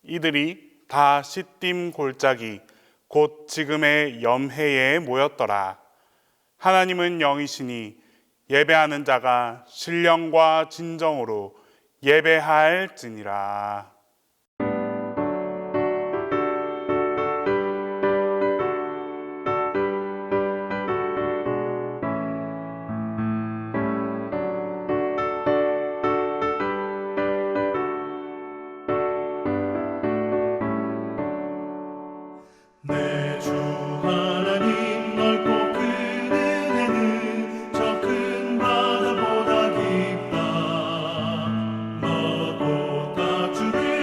이들이 다 시딤 골짜기 곧 지금의 염해에 모였더라. 하나님은 영이시니 예배하는 자가 신령과 진정으로 예배할지니라. 내 주 하나님 넓고 큰 은혜는 저 큰 바다보다 깊다. 너보다 주를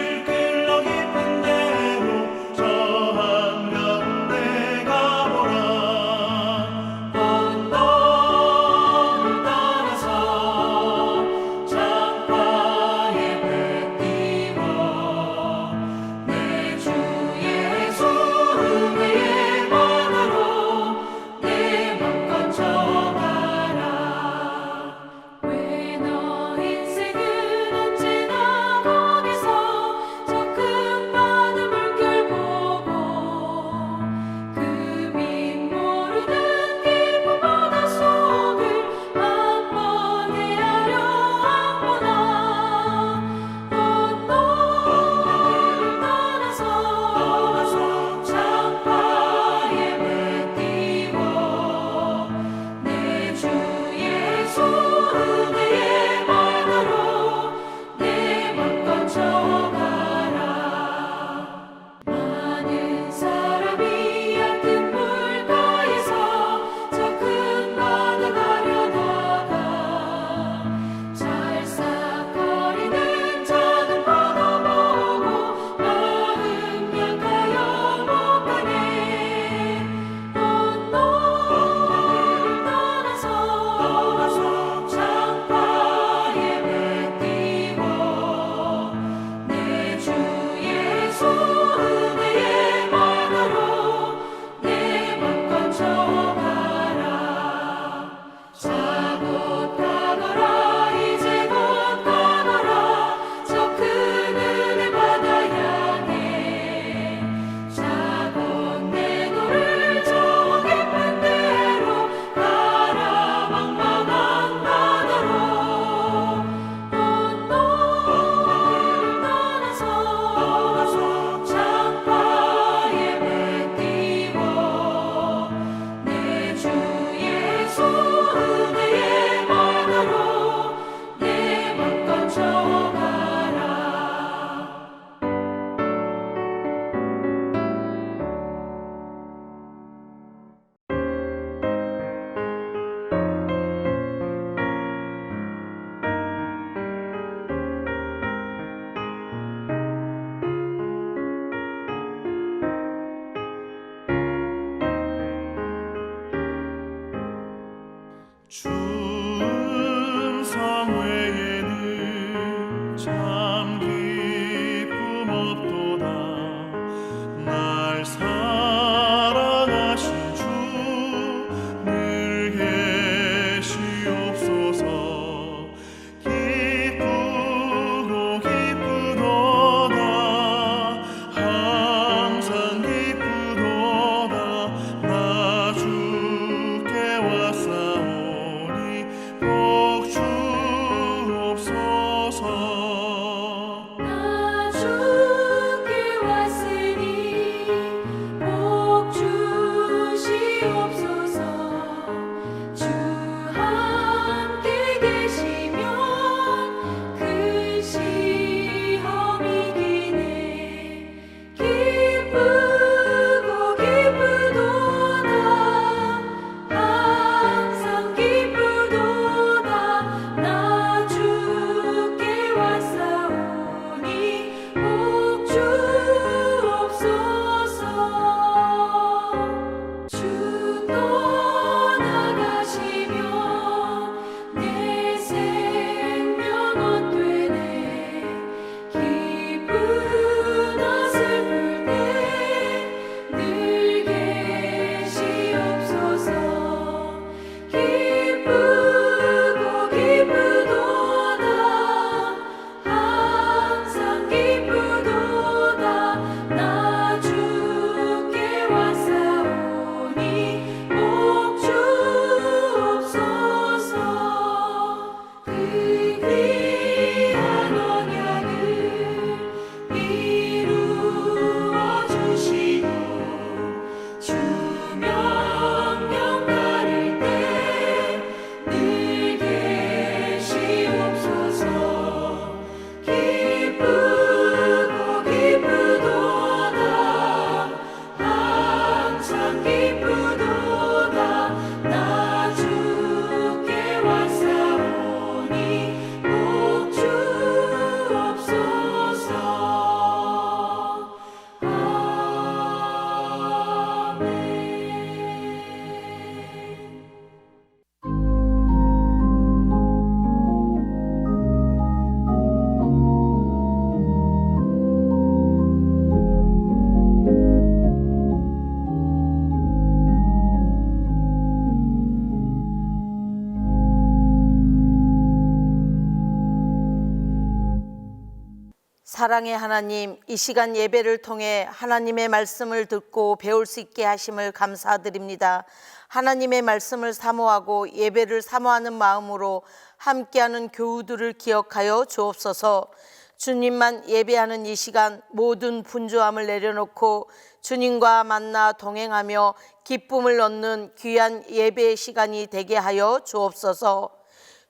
사랑의 하나님, 이 시간 예배를 통해 하나님의 말씀을 듣고 배울 수 있게 하심을 감사드립니다. 하나님의 말씀을 사모하고 예배를 사모하는 마음으로 함께하는 교우들을 기억하여 주옵소서. 주님만 예배하는 이 시간 모든 분주함을 내려놓고 주님과 만나 동행하며 기쁨을 얻는 귀한 예배의 시간이 되게 하여 주옵소서.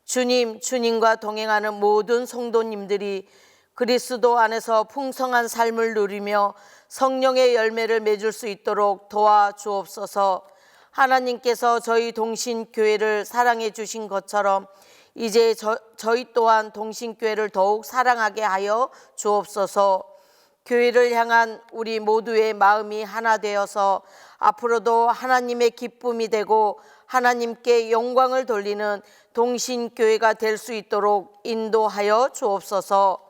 주님과 동행하는 모든 성도님들이 그리스도 안에서 풍성한 삶을 누리며 성령의 열매를 맺을 수 있도록 도와주옵소서. 하나님께서 저희 동신교회를 사랑해 주신 것처럼 이제 저희 또한 동신교회를 더욱 사랑하게 하여 주옵소서. 교회를 향한 우리 모두의 마음이 하나 되어서 앞으로도 하나님의 기쁨이 되고 하나님께 영광을 돌리는 동신교회가 될 수 있도록 인도하여 주옵소서.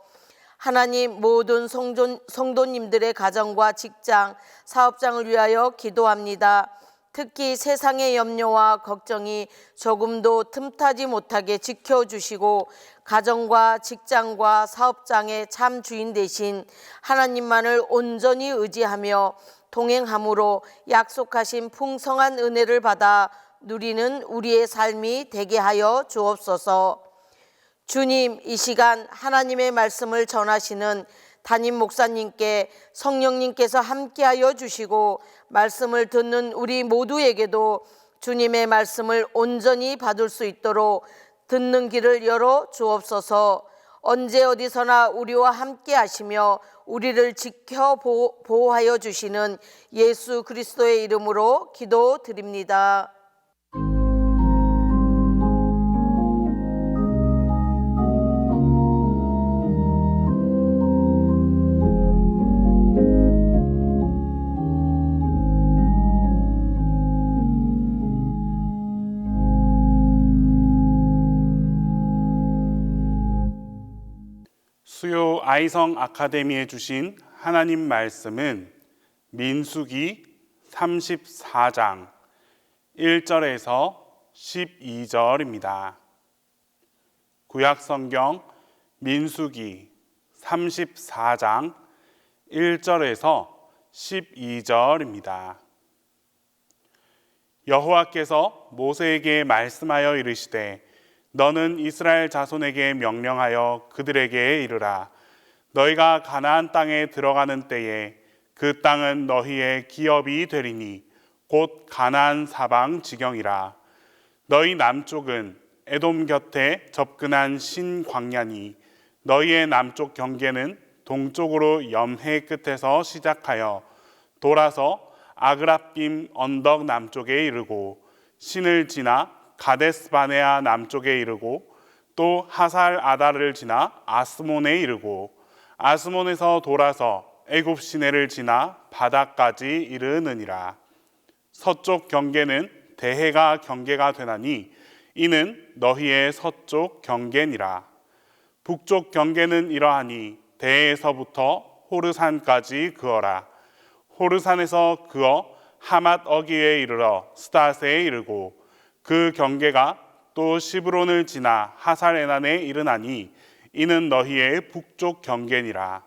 하나님, 모든 성도님들의 가정과 직장, 사업장을 위하여 기도합니다. 특히 세상의 염려와 걱정이 조금도 틈타지 못하게 지켜주시고 가정과 직장과 사업장의 참 주인 되신 하나님만을 온전히 의지하며 동행함으로 약속하신 풍성한 은혜를 받아 누리는 우리의 삶이 되게 하여 주옵소서. 주님, 이 시간 하나님의 말씀을 전하시는 담임 목사님께 성령님께서 함께하여 주시고 말씀을 듣는 우리 모두에게도 주님의 말씀을 온전히 받을 수 있도록 듣는 길을 열어 주옵소서. 언제 어디서나 우리와 함께 하시며 우리를 지켜 보호하여 주시는 예수 그리스도의 이름으로 기도드립니다. 수요 아이성 아카데미에 주신 하나님 말씀은 민수기 34장 1절에서 12절입니다. 구약성경 민수기 34장 1절에서 12절입니다. 여호와께서 모세에게 말씀하여 이르시되 너는 이스라엘 자손에게 명령하여 그들에게 이르라. 너희가 가나안 땅에 들어가는 때에 그 땅은 너희의 기업이 되리니 곧 가나안 사방 지경이라. 너희 남쪽은 에돔 곁에 접근한 신광야니 너희의 남쪽 경계는 동쪽으로 염해 끝에서 시작하여 돌아서 아그라빔 언덕 남쪽에 이르고 신을 지나 가데스바네아 남쪽에 이르고 또 하살 아다를 지나 아스몬에 이르고 아스몬에서 돌아서 애굽 시내를 지나 바다까지 이르느니라. 서쪽 경계는 대해가 경계가 되나니 이는 너희의 서쪽 경계니라. 북쪽 경계는 이러하니 대해에서부터 호르산까지 그어라. 호르산에서 그어 하맛 어기에 이르러 스닷에 이르고 그 경계가 또 시브론을 지나 하살에난에 이르나니 이는 너희의 북쪽 경계니라.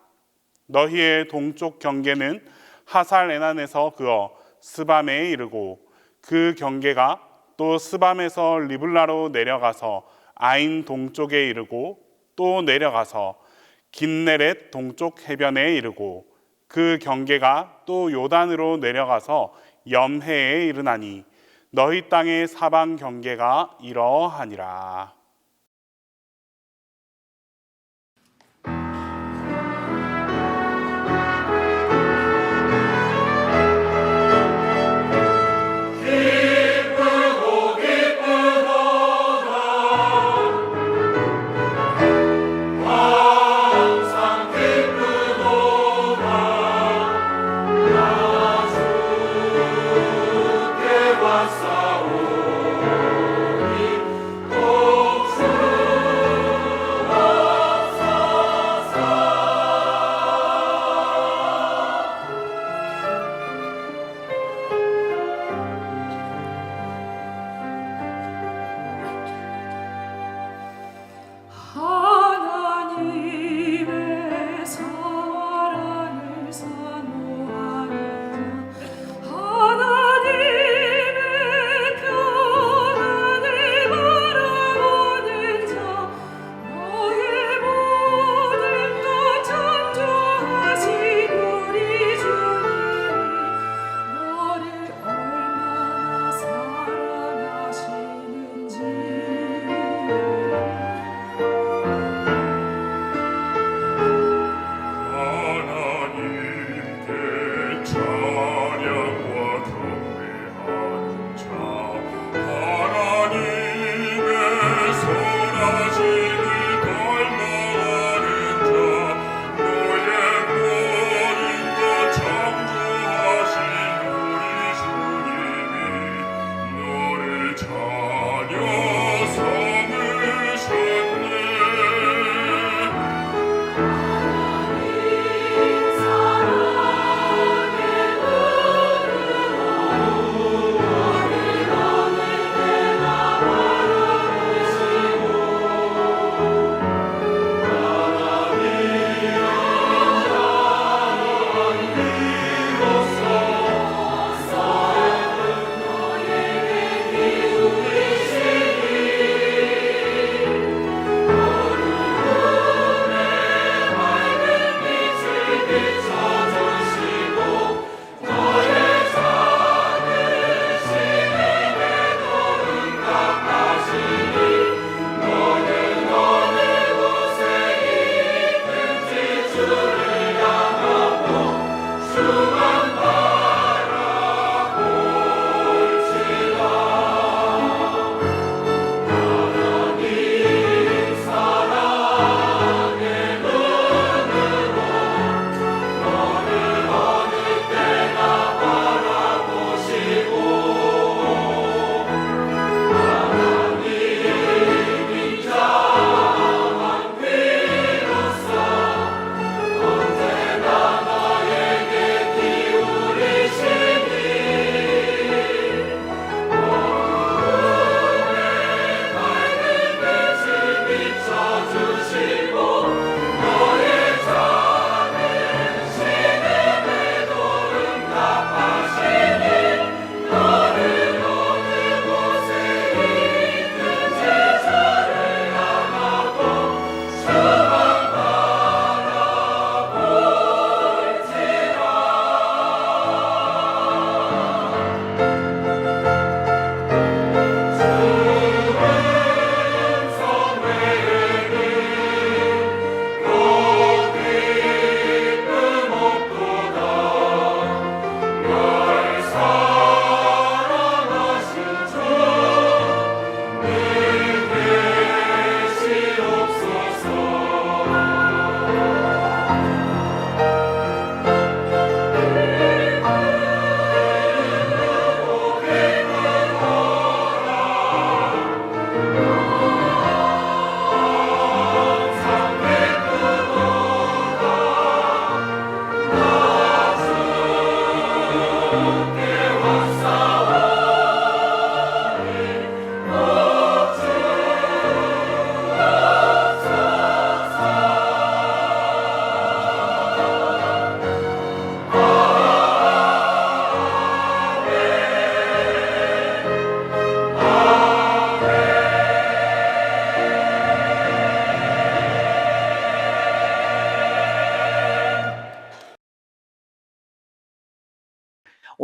너희의 동쪽 경계는 하살에난에서 그어 스밤에 이르고 그 경계가 또 스밤에서 리블라로 내려가서 아인 동쪽에 이르고 또 내려가서 긴네렛 동쪽 해변에 이르고 그 경계가 또 요단으로 내려가서 염해에 이르나니 너희 땅의 사방 경계가 이러하니라. 오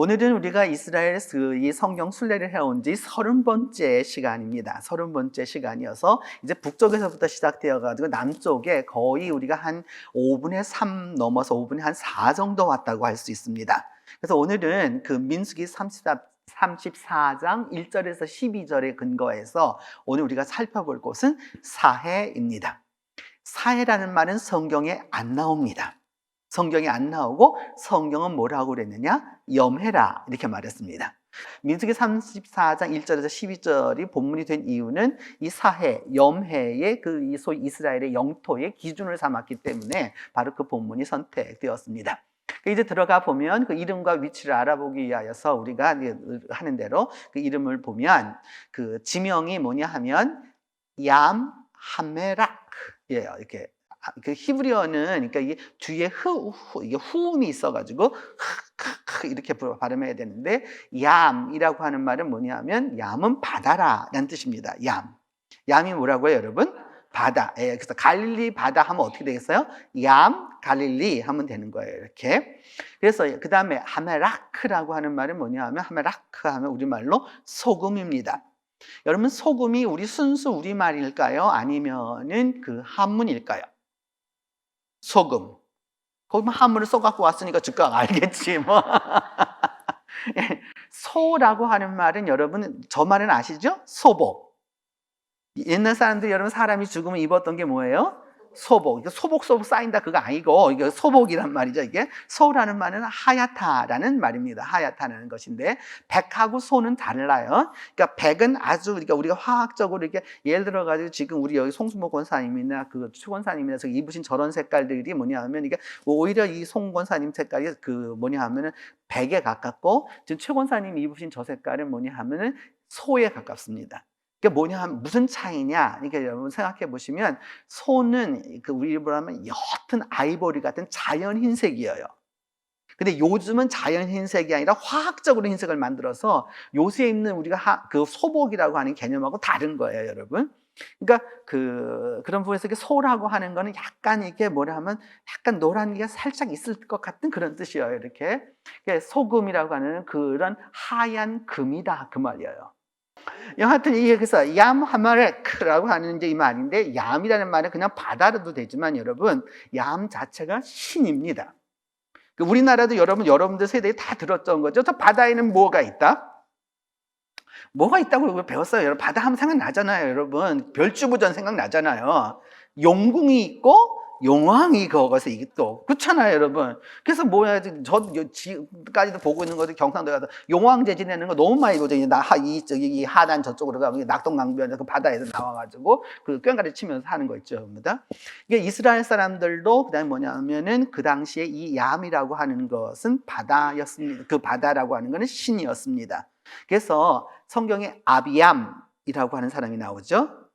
오늘은 우리가 이스라엘에서 이 성경 순례를 해온 지 30번째 시간입니다. 30번째 시간이어서 이제 북쪽에서부터 시작되어 가지고 남쪽에 거의 우리가 한 5분의 3 넘어서 5분의 한 4 정도 왔다고 할 수 있습니다. 그래서 오늘은 그 민수기 34장 1절에서 12절에 근거해서 오늘 우리가 살펴볼 곳은 사해입니다. 사해라는 말은 성경에 안 나옵니다. 성경에 안 나오고 성경은 뭐라고 그랬느냐? 염해라 이렇게 말했습니다. 민수기 34장 1절에서 12절이 본문이 된 이유는 이 사해, 염해의 그 소위 이스라엘의 영토의 기준을 삼았기 때문에 바로 그 본문이 선택되었습니다. 이제 들어가 보면 그 이름과 위치를 알아보기 위하여서 우리가 하는 대로 그 이름을 보면 그 지명이 뭐냐 하면 얌 하메락이에요. 이렇게 그 히브리어는 그러니까 이게 뒤에 이게 후음이 있어가지고 이렇게 발음해야 되는데 얌이라고 하는 말은 뭐냐면 얌은 바다라는 뜻입니다. 얌이 뭐라고요, 여러분? 바다. 예, 그래서 갈릴리 바다 하면 어떻게 되겠어요? 얌 갈릴리 하면 되는 거예요. 이렇게. 그래서 그 다음에 하메라크라고 하는 말은 뭐냐 하면 하메라크 하면 우리말로 소금입니다. 여러분 소금이 우리 순수 우리말일까요? 아니면은 그 한문일까요? 소금. 거기 한문을 써갖고 왔으니까 즉각 알겠지 뭐. 소라고 하는 말은 여러분 저 말은 아시죠? 소복. 옛날 사람들 여러분 사람이 죽으면 입었던 게 뭐예요? 소복. 소복 쌓인다 그거 아니고 이게 소복이란 말이죠. 이게 소라는 말은 하야타라는 말입니다. 하야타라는 것인데 백하고 소는 달라요. 그러니까 백은 아주 그러니까 우리가 화학적으로 이렇게 예를 들어 가지고 지금 우리 여기 송수모 권사님이나 그 최 권사님이나 저기 입으신 저런 색깔들이 뭐냐하면 이게 오히려 이 송 권사님 색깔이 그 뭐냐하면은 백에 가깝고 지금 최 권사님이 입으신 저 색깔은 뭐냐하면은 소에 가깝습니다. 그게 뭐냐 하면 무슨 차이냐? 그러니까 여러분 생각해 보시면 소는 그 우리 일부러 하면 옅은 아이보리 같은 자연 흰색이에요. 근데 요즘은 자연 흰색이 아니라 화학적으로 흰색을 만들어서 요새 입는 우리가 그 소복이라고 하는 개념하고 다른 거예요, 여러분. 그러니까 그런 부분에서 소라고 하는 거는 약간 이게 뭐라 하면 약간 노란 게 살짝 있을 것 같은 그런 뜻이에요, 이렇게. 소금이라고 하는 그런 하얀 금이다 그 말이에요. 여하튼 이게 그래서 얌 하마렉라고 하는 이제 이 말인데 얌이라는 말은 그냥 바다로도 되지만 여러분 얌 자체가 신입니다. 우리나라도 여러분들 세대에 다 들었던 거죠. 저 바다에는 뭐가 있다? 뭐가 있다고 배웠어요. 여러분 바다 하면 생각나잖아요. 여러분 별주부전 생각나잖아요. 용궁이 있고 용왕이 거기서 이게 또 그렇잖아요, 여러분. 그래서 뭐야, 저 지금까지도 보고 있는 것도 경상도 가서 용왕제 지내는 거 너무 많이 보죠. 이 하단 저쪽으로 가면 낙동강변 그 바다에서 나와가지고 그 꽹가리 치면서 하는 거 있죠, 여러분들. 이게 이스라엘 사람들도 그다음에 뭐냐면은 그 당시에 이 얌이라고 하는 것은 바다였습니다. 그 바다라고 하는 것은 신이었습니다. 그래서 성경에 아비암이라고 하는 사람이 나오죠.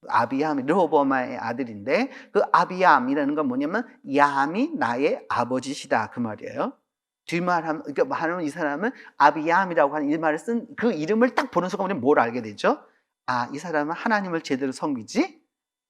아비암, 르호보암의 아들인데 그 아비암이라는 건 뭐냐면 얌이 나의 아버지시다 그 말이에요. 뒷말하면 그러니까 하는 이 사람은 아비암이라고 하는 이 말을 쓴 그 이름을 딱 보는 순간 우리는 뭘 알게 되죠? 아, 이 사람은 하나님을 제대로 섬기지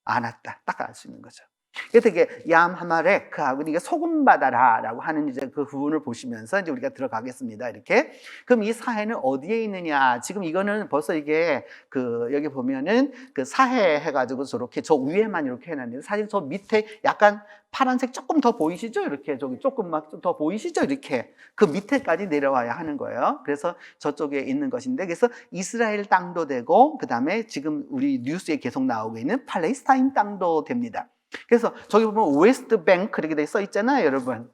않았다. 딱 알 수 있는 거죠. 그래서 이게 얌 하마렉하고 이게 소금 바다라고 하는 이제 그 부분을 보시면서 이제 우리가 들어가겠습니다. 이렇게. 그럼 이 사해는 어디에 있느냐? 지금 이거는 벌써 이게 그 여기 보면은 그 사해 해가지고 저렇게 저 위에만 이렇게 해놨는데 사실 저 밑에 약간 파란색 조금 더 보이시죠? 이렇게 저기 조금만 더 보이시죠? 이렇게 그 밑에까지 내려와야 하는 거예요. 그래서 저쪽에 있는 것인데 그래서 이스라엘 땅도 되고 그 다음에 지금 우리 뉴스에 계속 나오고 있는 팔레스타인 땅도 됩니다. 그래서 저기 보면 웨스트 뱅크 이렇게 써 있잖아요, 여러분.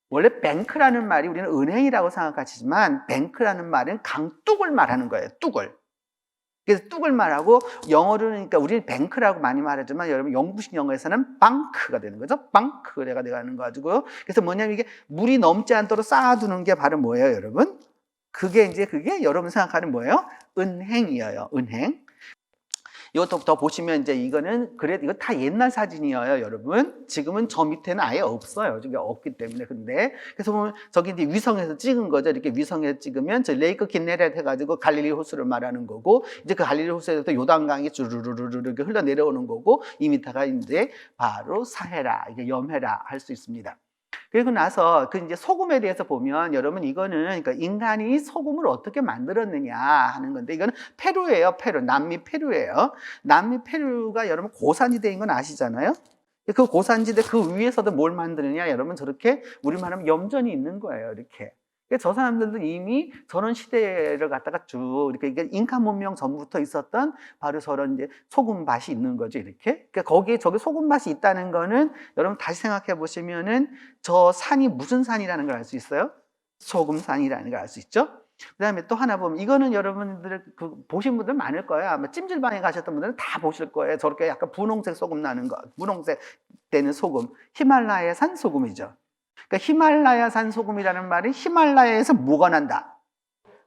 원래 뱅크라는 말이 우리는 은행이라고 생각하시지만 뱅크라는 말은 강둑을 말하는 거예요, 뚝을. 그래서 뚝을 말하고 영어로는 그러니까 우리는 뱅크라고 많이 말하지만 여러분 영국식 영어에서는 방크가 되는 거죠. 방크가 되는 거 가지고요. 그래서 뭐냐면 이게 물이 넘지 않도록 쌓아두는 게 바로 뭐예요, 여러분? 그게 여러분 생각하는 뭐예요? 은행이에요, 은행. 이것도 더 보시면 이제 이거는 이거 다 옛날 사진이에요, 여러분. 지금은 저 밑에는 아예 없어요. 저게 없기 때문에. 근데 그래서 보면 저기 이제 위성에서 찍은 거죠. 이렇게 위성에서 찍으면 저 레이크 키네렛 해가지고 갈릴리 호수를 말하는 거고 이제 그 갈릴리 호수에서 요단강이 주르르르르 이렇게 흘러 내려오는 거고 이 밑에가 이제 바로 사해라, 이게 염해라 할 수 있습니다. 그리고 나서 그 이제 소금에 대해서 보면 여러분 이거는 그러니까 인간이 소금을 어떻게 만들었느냐 하는 건데 이거는 페루예요. 페루. 남미 페루예요. 남미 페루가 여러분 고산지대인 건 아시잖아요. 그 고산지대 그 위에서도 뭘 만드느냐 여러분 저렇게 우리말 하면 염전이 있는 거예요. 이렇게. 저 사람들도 이미 저런 시대를 갖다가 쭉 이렇게 이게 잉카 문명 전부터 있었던 바로 저런 이제 소금밭이 있는 거죠. 이렇게. 그러니까 거기에 저기 소금밭이 있다는 거는 여러분 다시 생각해 보시면은 저 산이 무슨 산이라는 걸 알 수 있어요? 소금산이라는 걸 알 수 있죠. 그다음에 또 하나 보면 이거는 여러분들 그 보신 분들 많을 거예요. 아마 찜질방에 가셨던 분들은 다 보실 거예요. 저렇게 약간 분홍색 소금 나는 거, 분홍색 되는 소금, 히말라야산 소금이죠. 그러니까 히말라야산 소금이라는 말이 히말라야에서 뭐가 난다?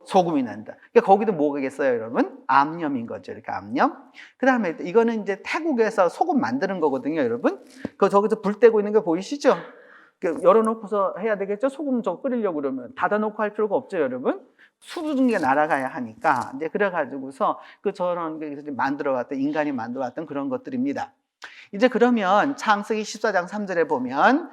소금이 난다. 그러니까 거기도 뭐겠어요, 여러분? 암염인 거죠. 이렇게 암염. 그 다음에 이거는 이제 태국에서 소금 만드는 거거든요, 여러분. 그 저기서 불 떼고 있는 거 보이시죠? 열어놓고서 해야 되겠죠? 소금 좀 끓이려고 그러면 닫아놓고 할 필요가 없죠, 여러분. 수증기가 게 날아가야 하니까. 이제 그래가지고서 그 저런 게 만들어왔던 인간이 만들어왔던 그런 것들입니다. 이제 그러면 창세기 14장 3절에 보면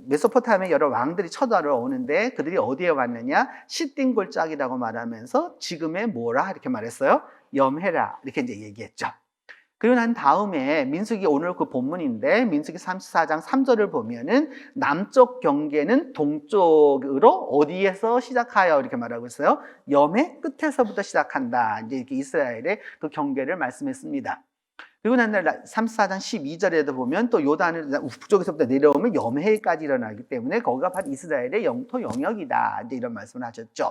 메소포타미아 여러 왕들이 쳐들어 오는데 그들이 어디에 왔느냐? 시딘 골짜기라고 말하면서 지금의 뭐라 이렇게 말했어요? 염해라 이렇게 이제 얘기했죠. 그리고 난 다음에 민수기 오늘 그 본문인데 민수기 34장 3절을 보면은 남쪽 경계는 동쪽으로 어디에서 시작하여 이렇게 말하고 있어요? 염해 끝에서부터 시작한다. 이제 이렇게 이스라엘의 그 경계를 말씀했습니다. 그리고 난 34장 12절에도 보면 또 요단을 북쪽에서부터 내려오면 염해까지 일어나기 때문에 거기가 바로 이스라엘의 영토 영역이다. 이제 이런 말씀을 하셨죠.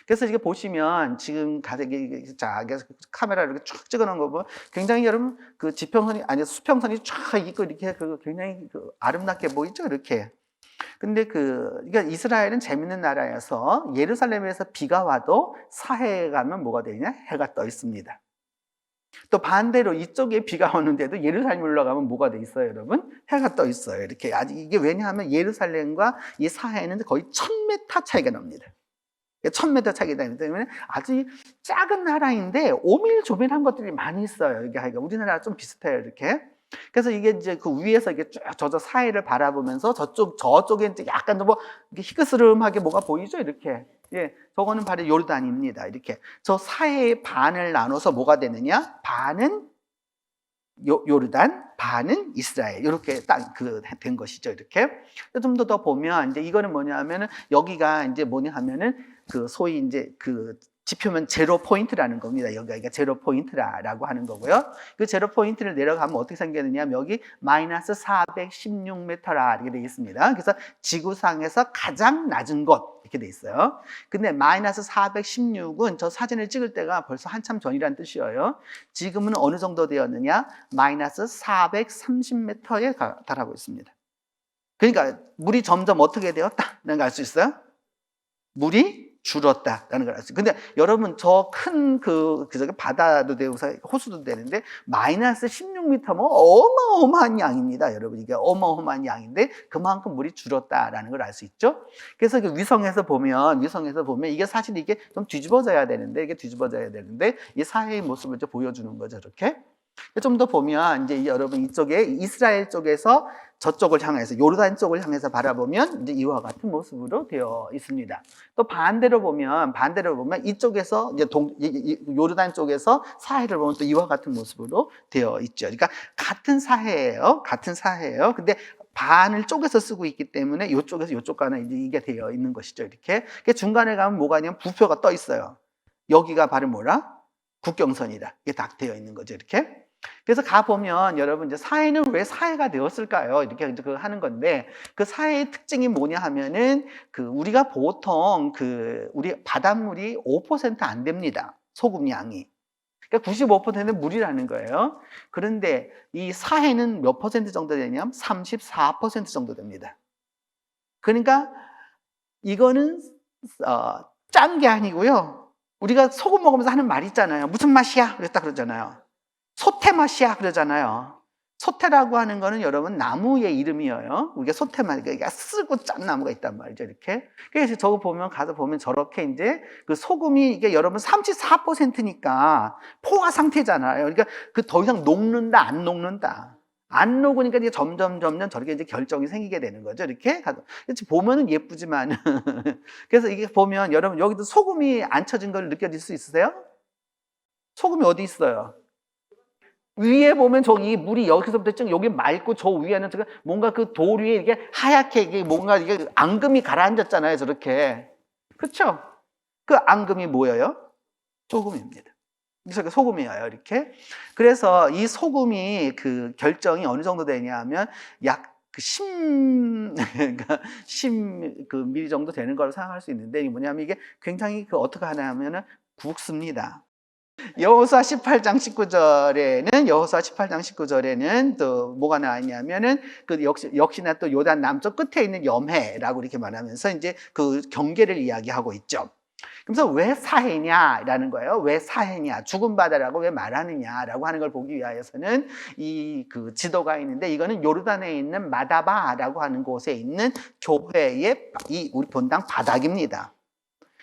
그래서 이게 보시면 지금 카메라를 이렇게 쫙 찍어놓은 거 보면 굉장히 여러분 그 지평선이 아니 수평선이 쫙 있고 이렇게 굉장히 아름답게 보이죠, 이렇게. 근데 그러니까 이스라엘은 재밌는 나라여서 예루살렘에서 비가 와도 사해에 가면 뭐가 되냐? 해가 떠 있습니다. 또 반대로 이쪽에 비가 오는데도 예루살렘 올라가면 뭐가 돼 있어요, 여러분? 해가 떠 있어요. 이렇게 아직 이게 왜냐하면 예루살렘과 이 사해는 거의 1000m 차이가 납니다. 1000m 차이가 나기 때문에 아주 작은 나라인데 오밀조밀한 것들이 많이 있어요. 이게 우리나라랑 좀 비슷해요, 이렇게. 그래서 이게 이제 그 위에서 이게 쭉 저 사해를 바라보면서 저쪽에 이제 약간 뭐 희끗스름하게 뭐가 보이죠, 이렇게. 예, 저거는 바로 요르단입니다. 이렇게 저 사해의 반을 나눠서 뭐가 되느냐? 반은 요르단, 반은 이스라엘. 이렇게 딱 된 것이죠. 이렇게. 좀 더 보면 이제 이거는 뭐냐면은 여기가 이제 뭐냐 하면은 소위 이제 지표면 제로 포인트라는 겁니다. 여기가 제로 포인트라고 하는 거고요. 그 제로 포인트를 내려가면 어떻게 생겼느냐? 여기 마이너스 416m라 이렇게 되어 있습니다. 그래서 지구상에서 가장 낮은 곳 이렇게 되어 있어요. 근데 마이너스 416은 저 사진을 찍을 때가 벌써 한참 전이란 뜻이에요. 지금은 어느 정도 되었느냐? 마이너스 430m에 달하고 있습니다. 그러니까 물이 점점 어떻게 되었다는 걸 알 수 있어요? 물이 줄었다라는 걸 알 수 있어요. 근데 여러분 저 큰 바다도 되고 호수도 되는데 마이너스 16m면 어마어마한 양입니다. 여러분 이게 어마어마한 양인데 그만큼 물이 줄었다라는 걸 알 수 있죠. 그래서 위성에서 보면 이게 사실 이게 좀 뒤집어져야 되는데 이 사해의 모습을 이제 보여주는 거죠. 이렇게. 좀 더 보면 이제 여러분 이쪽에 이스라엘 쪽에서 저쪽을 향해서 요르단 쪽을 향해서 바라보면 이제 이와 같은 모습으로 되어 있습니다. 또 반대로 보면 이쪽에서 이제 요르단 쪽에서 사해를 보면 또 이와 같은 모습으로 되어 있죠. 그러니까 같은 사해예요. 근데 반을 쪼개서 쓰고 있기 때문에 이쪽에서 이쪽 가는 이제 이게 되어 있는 것이죠. 이렇게. 중간에 가면 뭐가 있냐면 부표가 떠 있어요. 여기가 바로 뭐라? 국경선이다. 이게 딱 되어 있는 거죠. 이렇게. 그래서 가보면 여러분 이제 사해는 왜 사해가 되었을까요? 이렇게 하는 건데 그 사해의 특징이 뭐냐 하면은 우리가 보통 우리 바닷물이 5% 안 됩니다. 소금 양이. 그러니까 95%는 물이라는 거예요. 그런데 이 사해는 몇 퍼센트 정도 되냐면 34% 정도 됩니다. 그러니까 이거는 짠 게 아니고요. 우리가 소금 먹으면서 하는 말 있잖아요. 무슨 맛이야? 그랬다 그러잖아요. 소태 맛이야 그러잖아요. 소태라고 하는 거는 여러분 나무의 이름이에요. 우리가 소태만 그러니까 쓰고 짠 나무가 있단 말이죠. 이렇게. 그래서 저거 가서 보면 저렇게 이제 소금이 이게 여러분 34%니까 포화 상태잖아요. 그러니까 더 이상 녹는다 안 녹는다. 안 녹으니까 이제 점점 저렇게 이제 결정이 생기게 되는 거죠. 이렇게 보면은 예쁘지만 그래서 이게 보면 여러분 여기도 소금이 안 쳐진 걸 느껴질 수 있으세요? 소금이 어디 있어요? 위에 보면 저기 물이 여기서부터 쭉 여기 맑고 저 위에는 뭔가 그 돌 위에 이게 하얗게 이게 뭔가 이게 앙금이 가라앉았잖아요. 저렇게. 그렇죠? 그 앙금이 뭐예요? 소금입니다. 그래서 소금이에요. 이렇게. 그래서 이 소금이 그 결정이 어느 정도 되냐 하면 약 그 10 미리 정도 되는 거로 생각할 수 있는데 이게 뭐냐면 이게 굉장히 그 어떻게 하냐 하면은 굵습니다. 여호수아 18장 19절에는 또 뭐가 나왔냐면은 그 역시나 또 요단 남쪽 끝에 있는 염해라고 이렇게 말하면서 이제 그 경계를 이야기하고 있죠. 그래서 왜 사해냐라는 거예요. 왜 사해냐, 죽은 바다라고 왜 말하느냐라고 하는 걸 보기 위해서는 이 그 지도가 있는데 이거는 요르단에 있는 마다바라고 하는 곳에 있는 교회의 이 우리 본당 바닥입니다.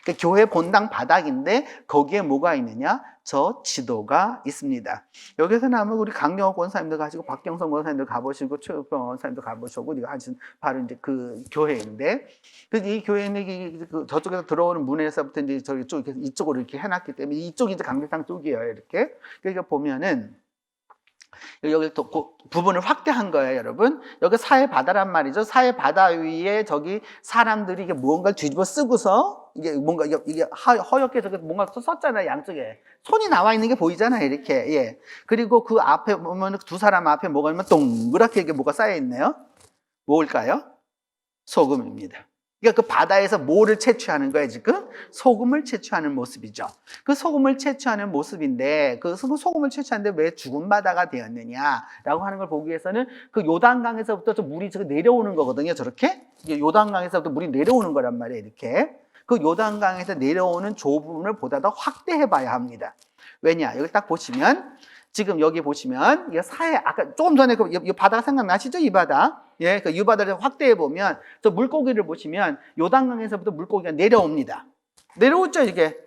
그러니까 교회 본당 바닥인데 거기에 뭐가 있느냐? 저 지도가 있습니다. 여기서는 아마 우리 강영호 권사님도 가시고 박경선 권사님도 가보시고 최우병 권사님도 가보시고 이거 하신 바로 이제 그 교회인데 이 교회는 저쪽에서 들어오는 문에서부터 이제 저기 쪽 이쪽으로 이렇게 해놨기 때문에 이쪽이 이제 강대상 쪽이에요. 이렇게 그러니까 보면은. 여기 또 부분을 확대한 거예요, 여러분. 여기 사해 바다란 말이죠. 사해 바다 위에 저기 사람들이 이게 무언가를 뒤집어 쓰고서 이게 뭔가 이게 허옇게 저기 뭔가 썼잖아요, 양쪽에. 손이 나와 있는 게 보이잖아요, 이렇게. 예. 그리고 그 앞에 보면 두 사람 앞에 뭐가 있으면 동그랗게 이게 뭐가 쌓여 있네요. 뭘까요? 소금입니다. 그러니까 그 바다에서 뭐를 채취하는 거예요, 지금? 소금을 채취하는 모습이죠. 그 소금을 채취하는 모습인데, 그 소금을 채취하는데 왜 죽은 바다가 되었느냐라고 하는 걸 보기 위해서는 그 요단강에서부터 저 물이 저렇게 내려오는 거거든요, 저렇게. 요단강에서부터 물이 내려오는 거란 말이에요, 이렇게. 그 요단강에서 내려오는 부분을 보다 더 확대해 봐야 합니다. 왜냐? 여기 딱 보시면, 지금 여기 보시면, 이 사해, 아까 조금 전에 이 바다가 생각나시죠? 이 바다. 예, 그 이 바다를 확대해 보면, 저 물고기를 보시면, 요단강에서부터 물고기가 내려옵니다. 내려오죠, 이게.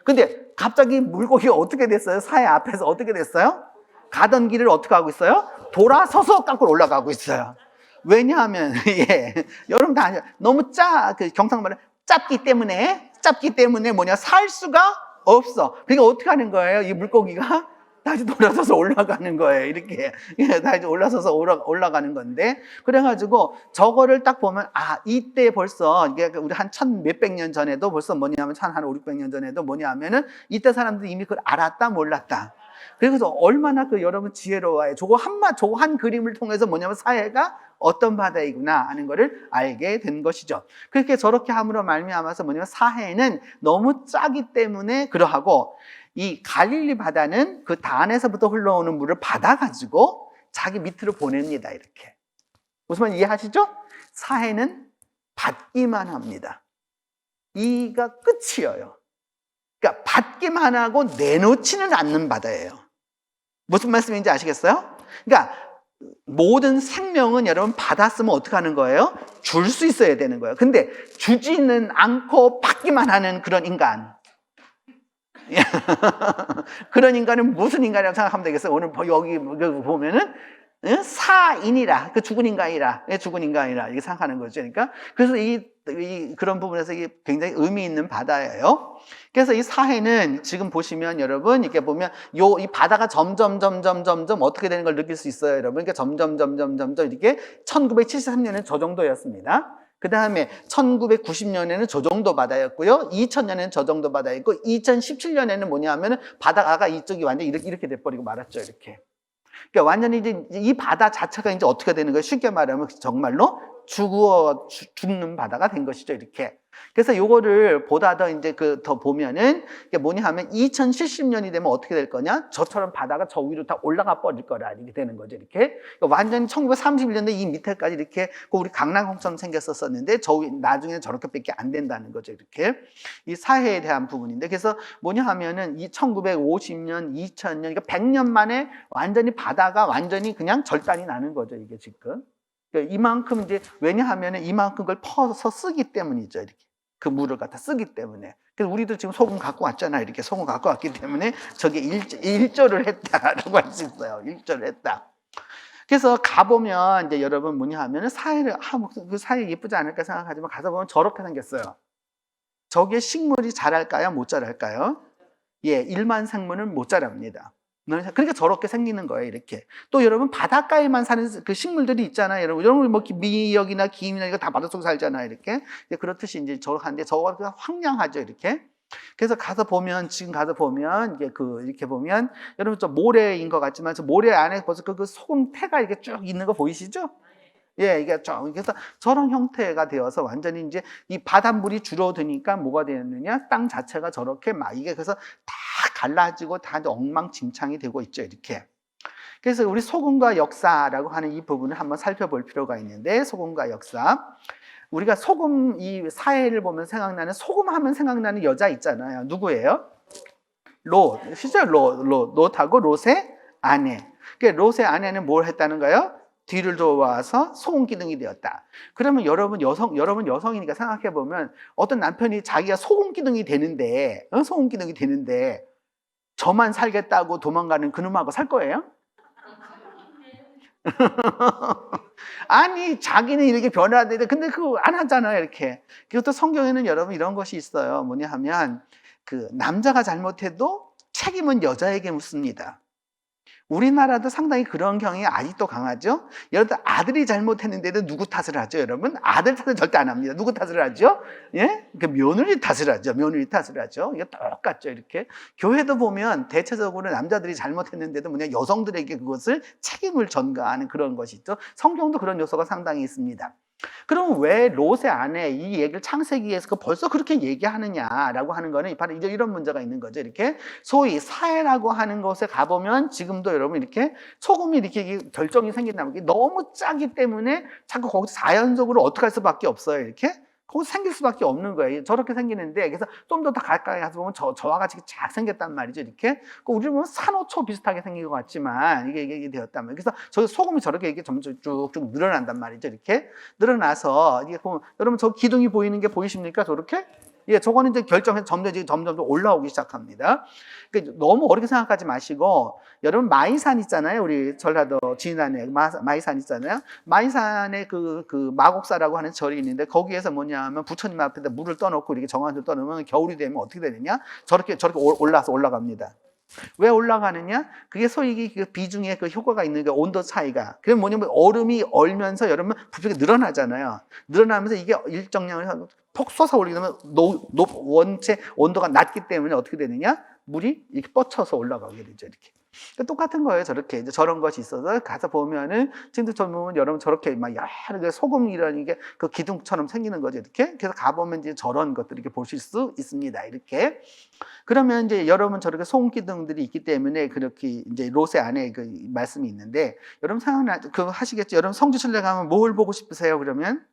근데 갑자기 물고기가 어떻게 됐어요? 사해 앞에서 어떻게 됐어요? 가던 길을 어떻게 하고 있어요? 돌아서서 깎고 올라가고 있어요. 왜냐하면, 예, 여러분 다 아시죠? 너무 그 경상말은 짧기 때문에 뭐냐, 살 수가 없어. 그러니까 어떻게 하는 거예요? 이 물고기가? 다시 돌아서서 올라가는 거예요. 이렇게. 다시 올라서서 올라가는 건데. 그래가지고 저거를 딱 보면, 아, 이때 벌써, 이게 우리 한 1000몇백 년 전에도 벌써 뭐냐면, 한 5, 600년 전에도 뭐냐면은 이때 사람들이 이미 그걸 알았다, 몰랐다. 그래서 얼마나 그 여러분 지혜로워요. 저거 한 그림을 통해서 뭐냐면 사해가 어떤 바다이구나 하는 거를 알게 된 것이죠. 그렇게 저렇게 함으로 말미암아서 뭐냐면 사해는 너무 짜기 때문에 그러하고 이 갈릴리 바다는 그 단에서부터 흘러오는 물을 받아가지고 자기 밑으로 보냅니다. 이렇게. 무슨 말 이해하시죠? 사해는 받기만 합니다. 이가 끝이에요. 그러니까 받기만 하고 내놓지는 않는 바다예요. 무슨 말씀인지 아시겠어요? 그러니까 모든 생명은 여러분 받았으면 어떻게 하는 거예요? 줄 수 있어야 되는 거예요. 근데 주지는 않고 받기만 하는 그런 인간. 그런 인간은 무슨 인간이라고 생각하면 되겠어요? 오늘 여기 보면은 사인이라, 그 죽은 인간이라 이렇게 생각하는 거죠. 그러니까 그래서 그런 부분에서 이게 굉장히 의미 있는 바다예요. 그래서 이 사해는 지금 보시면 여러분 이렇게 보면 이 바다가 점점 어떻게 되는 걸 느낄 수 있어요, 여러분. 그러니까 점점 이렇게 1973년에는 저 정도였습니다. 그 다음에 1990년에는 저 정도 바다였고요. 2000년에는 저 정도 바다였고 2017년에는 뭐냐면은 바다가 이쪽이 완전히 이렇게 돼버리고 말았죠, 이렇게. 그러니까 완전히 이제 이 바다 자체가 이제 어떻게 되는 거예요? 쉽게 말하면 정말로 죽는 바다가 된 것이죠, 이렇게. 그래서 요거를 보다 더 이제 더 보면은 이게 뭐냐 하면 2070년이 되면 어떻게 될 거냐? 저처럼 바다가 저 위로 다 올라가 버릴 거라 이렇게 되는 거죠, 이렇게. 그러니까 완전히 1931년도에 이 밑에까지 이렇게 우리 강남홍처럼 생겼었는데 나중에는 저렇게밖에 안 된다는 거죠, 이렇게. 이 사해에 대한 부분인데 그래서 뭐냐 하면은 이 1950년, 2000년, 그러니까 100년 만에 완전히 바다가 완전히 그냥 절단이 나는 거죠, 이게 지금. 그러니까 이만큼 이제 왜냐하면은 이만큼 걸 퍼서 쓰기 때문이죠, 이렇게. 그 물을 갖다 쓰기 때문에. 그래서 우리도 지금 소금 갖고 왔잖아요. 이렇게 소금 갖고 왔기 때문에 저게 일조를 했다라고 할 수 있어요. 일조를 했다. 그래서 가보면 이제 여러분 뭐냐 하면은 사회를, 그 사회 예쁘지 않을까 생각하지만 가서 보면 저렇게 생겼어요. 저게 식물이 자랄까요? 못 자랄까요? 예, 일반 생물은 못 자랍니다. 그러니까 저렇게 생기는 거예요, 이렇게. 또 여러분 바닷가에만 사는 그 식물들이 있잖아요, 여러분 뭐 미역이나 김이나 이거 다 바닷속에 살잖아요, 이렇게. 그렇듯이 이제 저렇게 하는데 저거가 그냥 황량하죠, 이렇게. 그래서 가서 보면, 지금 가서 보면 이게 이렇게 보면 여러분 저 모래인 것 같지만 저 모래 안에 벌써 그 소금 태가 이렇게 쭉 있는 거 보이시죠? 예, 이게 좀 그래서 저런 형태가 되어서 완전히 이제 이 바닷물이 줄어드니까 뭐가 되느냐, 땅 자체가 저렇게 막 이게 그래서 다 갈라지고 다 엉망진창이 되고 있죠, 이렇게. 그래서 우리 소금과 역사라고 하는 이 부분을 한번 살펴볼 필요가 있는데, 소금과 역사. 우리가 소금, 이 사회를 보면 생각나는, 소금 하면 생각나는 여자 있잖아요. 누구예요? 롯. 실제 롯하고 롯의 아내. 그러니까 롯의 아내는 뭘 했다는가요? 뒤를 도와서 소금 기둥이 되었다. 그러면 여러분 여성이니까 생각해 보면 어떤 남편이 자기가 소금 기둥이 되는데, 소금 기둥이 되는데 저만 살겠다고 도망가는 그놈하고 살 거예요? 아니, 자기는 이렇게 변화되는데 근데 그거 안 하잖아요, 이렇게. 그것도 성경에는 여러분 이런 것이 있어요. 뭐냐 하면 그 남자가 잘못해도 책임은 여자에게 묻습니다. 우리나라도 상당히 그런 경향이 아직도 강하죠. 여러분 아들이 잘못했는데도 누구 탓을 하죠, 여러분? 아들 탓은 절대 안 합니다. 누구 탓을 하죠? 예? 그 며느리 탓을 하죠. 며느리 탓을 하죠. 이게 똑같죠, 이렇게. 교회도 보면 대체적으로 남자들이 잘못했는데도 뭐냐 여성들에게 그것을 책임을 전가하는 그런 것이 있죠. 성경도 그런 요소가 상당히 있습니다. 그럼 왜 롯의 아내 이 얘기를 창세기에서 벌써 그렇게 얘기하느냐라고 하는 거는 바로 이런 문제가 있는 거죠. 이렇게 소위 사회라고 하는 곳에 가보면 지금도 여러분 이렇게 소금이 이렇게 결정이 생긴다는 게 너무 짜기 때문에 자꾸 거기서 자연적으로 어떻게 할 수밖에 없어요. 이렇게 거기서 생길 수밖에 없는 거예요. 저렇게 생기는데 그래서 좀 더 가까이 가서 보면 저와 같이 쫙 생겼단 말이죠. 이렇게 우리 보면 산호초 비슷하게 생긴 것 같지만 이게 되었단 말이에요. 그래서 저 소금이 저렇게 이게 점점 쭉쭉 늘어난단 말이죠. 이렇게 늘어나서 이게 보면 여러분 저 기둥이 보이는 게 보이십니까? 저렇게? 예, 저거는 이제 결정해서 점점 올라오기 시작합니다. 그러니까 너무 어렵게 생각하지 마시고, 여러분 마이산 있잖아요. 우리 전라도 진안에 마이산 있잖아요. 마이산에 그 마곡사라고 하는 절이 있는데 거기에서 뭐냐면 부처님 앞에다 물을 떠놓고 이렇게 정한을 떠놓으면 겨울이 되면 어떻게 되느냐? 저렇게 올라갑니다. 왜 올라가느냐? 그게 소위 그 비중에 그 효과가 있는 게 온도 차이가. 그럼 뭐냐면 얼음이 얼면서 여러분 부피가 늘어나잖아요. 늘어나면서 이게 일정량을 폭 솟아 올리게 되면 원체 온도가 낮기 때문에 어떻게 되느냐? 물이 이렇게 뻗쳐서 올라가게 되죠, 이렇게. 똑같은 거예요, 저렇게. 이제 저런 것이 있어서 가서 보면은, 지금도 보면 여러분 저렇게 막 여러 소금이라는 게 그 기둥처럼 생기는 거죠, 이렇게. 그래서 가보면 이제 저런 것들 이렇게 보실 수 있습니다, 이렇게. 그러면 이제 여러분 저렇게 소금 기둥들이 있기 때문에 그렇게 이제 롯의 안에 그 말씀이 있는데, 여러분 그거 하시겠죠? 여러분 성지순례 가면 뭘 보고 싶으세요, 그러면?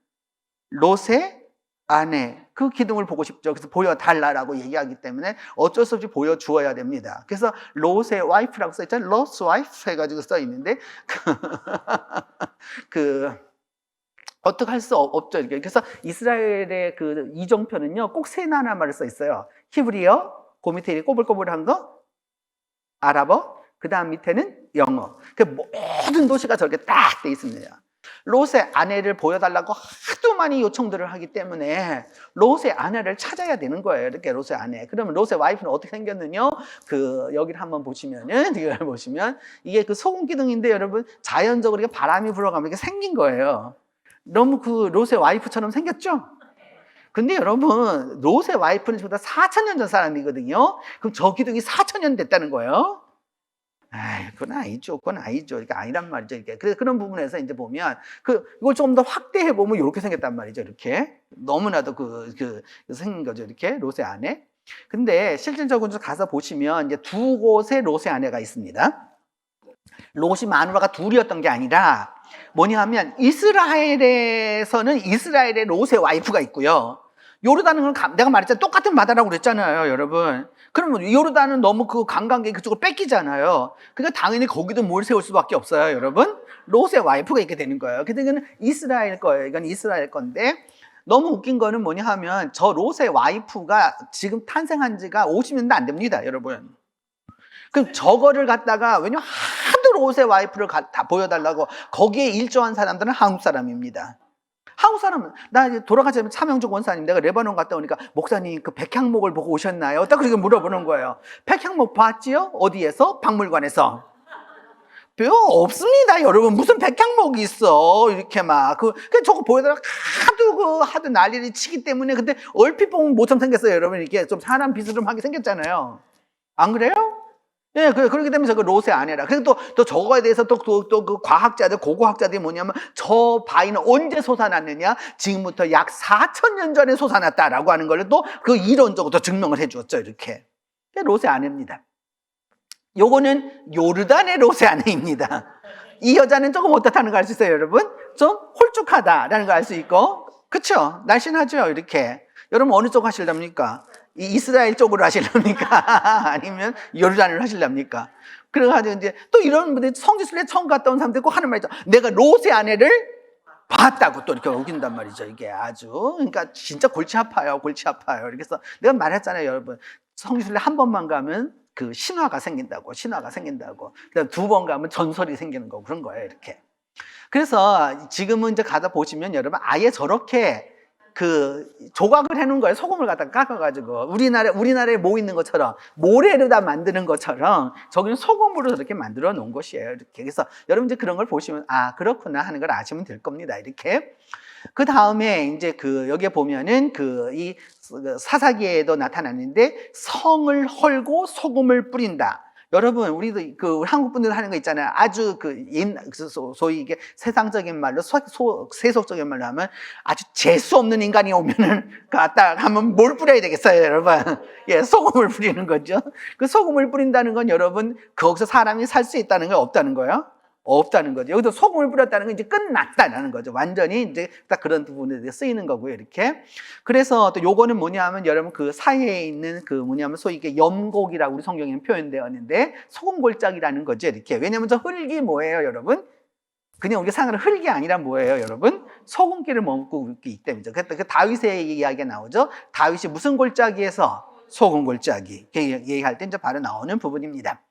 롯의 안에 그 기둥을 보고 싶죠. 그래서 보여달라고 얘기하기 때문에 어쩔 수 없이 보여주어야 됩니다. 그래서 롯의 와이프라고 써있잖아요. 롯's 와이프 해가지고 써있는데 어떻게 할 수 없죠. 이렇게. 그래서 이스라엘의 그 이정표는요 꼭 세 나라말을 써있어요. 히브리어, 그 밑에 꼬불꼬불한 거 아랍어, 그 다음 밑에는 영어. 그 모든 도시가 저렇게 딱 돼 있습니다. 롯의 아내를 보여달라고 하도 많이 요청들을 하기 때문에 롯의 아내를 찾아야 되는 거예요. 이렇게 롯의 아내. 그러면 롯의 와이프는 어떻게 생겼느냐? 여기를 한번 보시면은, 이걸 보시면, 이게 그 소금 기둥인데 여러분, 자연적으로 이렇게 바람이 불어가면 이게 생긴 거예요. 너무 그 롯의 와이프처럼 생겼죠? 근데 여러분, 롯의 와이프는 저보다 4,000년 전 사람이거든요? 그럼 저 기둥이 4,000년 됐다는 거예요? 그건 아니죠. 그러니까 아니란 말이죠. 이렇게. 그래서 그런 부분에서 이제 보면, 이걸 좀 더 확대해 보면 이렇게 생겼단 말이죠. 이렇게. 너무나도 생긴 거죠. 이렇게. 롯의 아내. 근데 실질적으로 가서 보시면 이제 두 곳에 롯의 아내가 있습니다. 롯이 마누라가 둘이었던 게 아니라 뭐냐 하면 이스라엘에서는 이스라엘의 롯의 와이프가 있고요. 요르단은 내가 말했잖아요. 똑같은 바다라고 그랬잖아요, 여러분. 그러면 요르단은 너무 그 관광객 그쪽을 뺏기잖아요. 그러니까 당연히 거기도 뭘 세울 수밖에 없어요, 여러분. 롯의 와이프가 있게 되는 거예요. 그래서 이거는 이스라엘 거예요. 이건 이스라엘 건데 너무 웃긴 거는 뭐냐 하면 저 롯의 와이프가 지금 탄생한 지가 50년도 안 됩니다, 여러분. 그럼 저거를 갖다가 왜냐면 하도 롯의 와이프를 다 보여달라고 거기에 일조한 사람들은 한국 사람입니다. 한국 사람은 나 이제 돌아가자면 차명적 원사님 내가 레바논 갔다 오니까 목사님 그 백향목을 보고 오셨나요? 딱 그렇게 물어보는 거예요. 백향목 봤지요? 어디에서? 박물관에서. 뼈 없습니다, 여러분. 무슨 백향목이 있어? 이렇게 막 그 저거 보여달라 하도 난리를 치기 때문에 근데 얼핏 보면 모처럼 생겼어요, 여러분. 이게 좀 사람 비스름하게 생겼잖아요. 안 그래요? 예, 그렇게 되면서 그 롯의 아내라. 그리고 또 저거에 대해서 또 그 과학자들, 고고학자들이 뭐냐면 저 바위는 언제 솟아났느냐? 지금부터 약 4,000년 전에 솟아났다라고 하는 걸 또 그 이론적으로 증명을 해 주었죠, 이렇게. 롯의 아내입니다. 요거는 요르단의 롯의 아내입니다. 이 여자는 조금 어떻다는 걸 알 수 있어요, 여러분? 좀 홀쭉하다라는 걸 알 수 있고, 그쵸? 날씬하죠, 이렇게. 여러분 어느 쪽 하실랍니까? 이스라엘 쪽으로 하실랍니까? 아니면 요르단을 하실랍니까? 그래가지고 이제 또 이런 분들이 성지순례 처음 갔다 온 사람들 꼭 하는 말이죠. 내가 롯의 아내를 봤다고 또 이렇게 우긴단 말이죠. 이게 아주. 그러니까 진짜 골치 아파요, 골치 아파요. 그래서 내가 말했잖아요, 여러분. 성지순례 한 번만 가면 그 신화가 생긴다고. 그다음 2번 가면 전설이 생기는 거고 그런 거예요, 이렇게. 그래서 지금은 이제 가다 보시면 여러분 아예 저렇게 그 조각을 해놓은 거예요. 소금을 갖다 깎아가지고 우리나라에 뭐 있는 것처럼 모래를 다 만드는 것처럼 저기는 소금으로 저렇게 만들어 놓은 것이에요. 이렇게. 그래서 여러분 이제 그런 걸 보시면 아 그렇구나 하는 걸 아시면 될 겁니다. 이렇게. 그 다음에 이제 그 여기에 보면은 이 사사기에도 나타나는데 성을 헐고 소금을 뿌린다. 여러분, 우리도 그 한국 분들 하는 거 있잖아요. 아주 소위 이게 세상적인 말로 세속적인 말로 하면 아주 재수 없는 인간이 오면은 갖다 하면 뭘 뿌려야 되겠어요, 여러분? 예, 소금을 뿌리는 거죠. 그 소금을 뿌린다는 건 여러분 거기서 사람이 살 수 있다는 거 없다는 거예요? 없다는 거죠. 여기서 소금을 뿌렸다는 건 이제 끝났다는 거죠. 완전히 이제 딱 그런 부분에 쓰이는 거고요, 이렇게. 그래서 또 요거는 뭐냐면 여러분 그 사이에 있는 그 뭐냐면 소위 이게 염곡이라고 우리 성경에는 표현되어 있는데 소금골짜기라는 거죠, 이렇게. 왜냐면 저 흙이 뭐예요, 여러분? 그냥 우리가 생각하는 흙이 아니라 뭐예요, 여러분? 소금기를 머금고 있기 때문이죠. 그래서 그 다윗의 이야기가 나오죠. 다윗이 무슨 골짜기에서? 소금골짜기. 얘기할 때 이제 바로 나오는 부분입니다.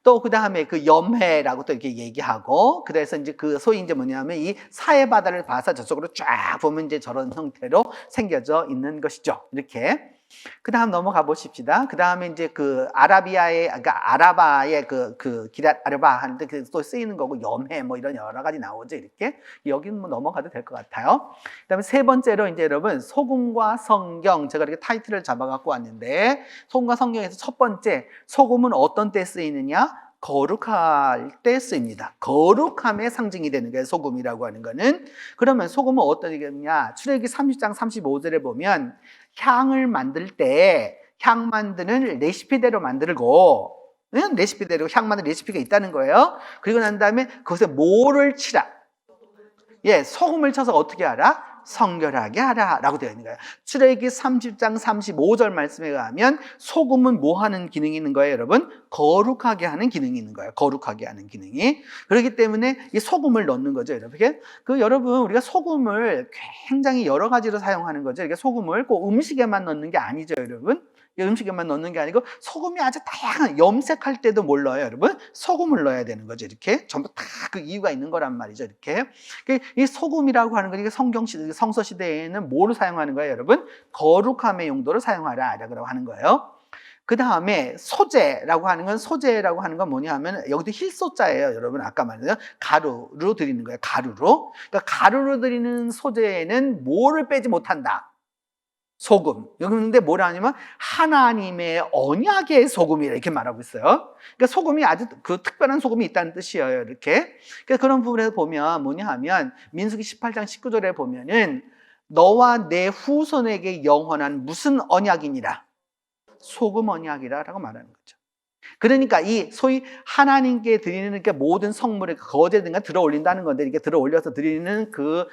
또 그 다음에 그 염해라고 또 이렇게 얘기하고, 그래서 이제 그 소위 이제 뭐냐면 이 사해 바다를 봐서 저쪽으로 쫙 보면 이제 저런 형태로 생겨져 있는 것이죠. 이렇게. 그 다음 넘어가 보십시다. 그 다음에 이제 그 그러니까 아라바의 기랏 아르바 하는데 또 쓰이는 거고, 염해 뭐 이런 여러 가지 나오죠. 이렇게. 여기는 뭐 넘어가도 될 것 같아요. 그 다음에 세 번째로 이제 여러분, 소금과 성경. 제가 이렇게 타이틀을 잡아갖고 왔는데, 소금과 성경에서 첫 번째, 소금은 어떤 때 쓰이느냐? 거룩할 때 쓰입니다. 거룩함의 상징이 되는 게 소금이라고 하는 거는. 그러면 소금은 어떤 얘기냐? 출애굽기 30장 35절에 보면 향을 만들 때 향 만드는 레시피대로 만들고, 레시피대로 향 만드는 레시피가 있다는 거예요. 그리고 난 다음에 그것에 뭐를 치라. 예, 소금을 쳐서 어떻게 하라? 성결하게 하라 라고 되어 있는 거예요. 출애굽기 30장 35절 말씀에 가면 소금은 뭐 하는 기능이 있는 거예요, 여러분? 거룩하게 하는 기능이 있는 거예요. 거룩하게 하는 기능이. 그렇기 때문에 이 소금을 넣는 거죠, 여러분. 여러분, 우리가 소금을 굉장히 여러 가지로 사용하는 거죠. 이게 소금을 꼭 음식에만 넣는 게 아니죠, 여러분. 음식에만 넣는 게 아니고 소금이 아주 다양한, 염색할 때도 뭘 넣어요, 여러분? 소금을 넣어야 되는 거죠. 이렇게 전부 다 그 이유가 있는 거란 말이죠. 이렇게. 이 소금이라고 하는 건 이게 성서 시대에는 뭐로 사용하는 거예요, 여러분? 거룩함의 용도로 사용하라라고 하는 거예요. 그 다음에 소재라고 하는 건 뭐냐 하면 여기도 힐소자예요, 여러분. 아까 말했죠. 가루로 드리는 거예요. 가루로. 그러니까 가루로 드리는 소재에는 뭐를 빼지 못한다. 소금. 여기 있는데 뭐라 하냐면 하나님의 언약의 소금이라 이렇게 말하고 있어요. 그러니까 소금이 아주 그 특별한 소금이 있다는 뜻이에요. 이렇게. 그러니까 그런 부분에서 보면 뭐냐 하면 민수기 18장 19절에 보면은 너와 내 후손에게 영원한 무슨 언약이니라. 소금 언약이라 라고 말하는 거죠. 그러니까 이 소위 하나님께 드리는 그러니까 모든 성물에 거제든가 들어 올린다는 건데, 이렇게 들어 올려서 드리는 그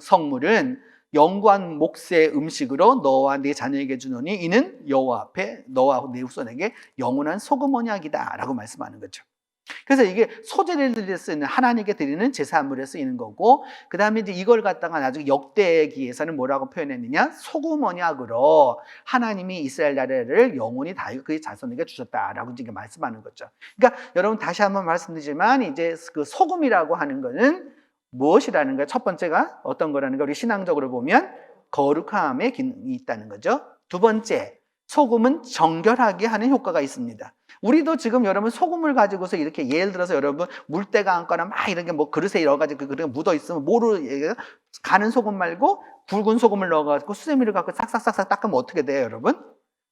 성물은 영구한 몫의 음식으로 너와 네 자녀에게 주노니 이는 여호와 앞에 너와 네 후손에게 영원한 소금 언약이다 라고 말씀하는 거죠. 그래서 이게 소재를 드릴 수 있는 하나님께 드리는 제사물에 쓰이는 거고, 그 다음에 이제 이걸 갖다가 나중에 역대기에서는 뭐라고 표현했느냐? 소금 언약으로 하나님이 이스라엘 나라를 영원히 다윗 그의 자손에게 주셨다라고 이제 말씀하는 거죠. 그러니까 여러분 다시 한번 말씀드리지만 이제 그 소금이라고 하는 거는 무엇이라는 거예요? 첫 번째가 어떤 거라는 거? 우리 신앙적으로 보면 거룩함의 기능이 있다는 거죠. 두 번째, 소금은 정결하게 하는 효과가 있습니다. 우리도 지금 여러분 소금을 가지고서 이렇게 예를 들어서 여러분 물때가 앉거나 막 이런 게 뭐 그릇에 여러 가지 그릇에 묻어 있으면 뭐로 가는 소금 말고 굵은 소금을 넣어가지고 수세미를 갖고 싹싹싹싹 닦으면 어떻게 돼요, 여러분?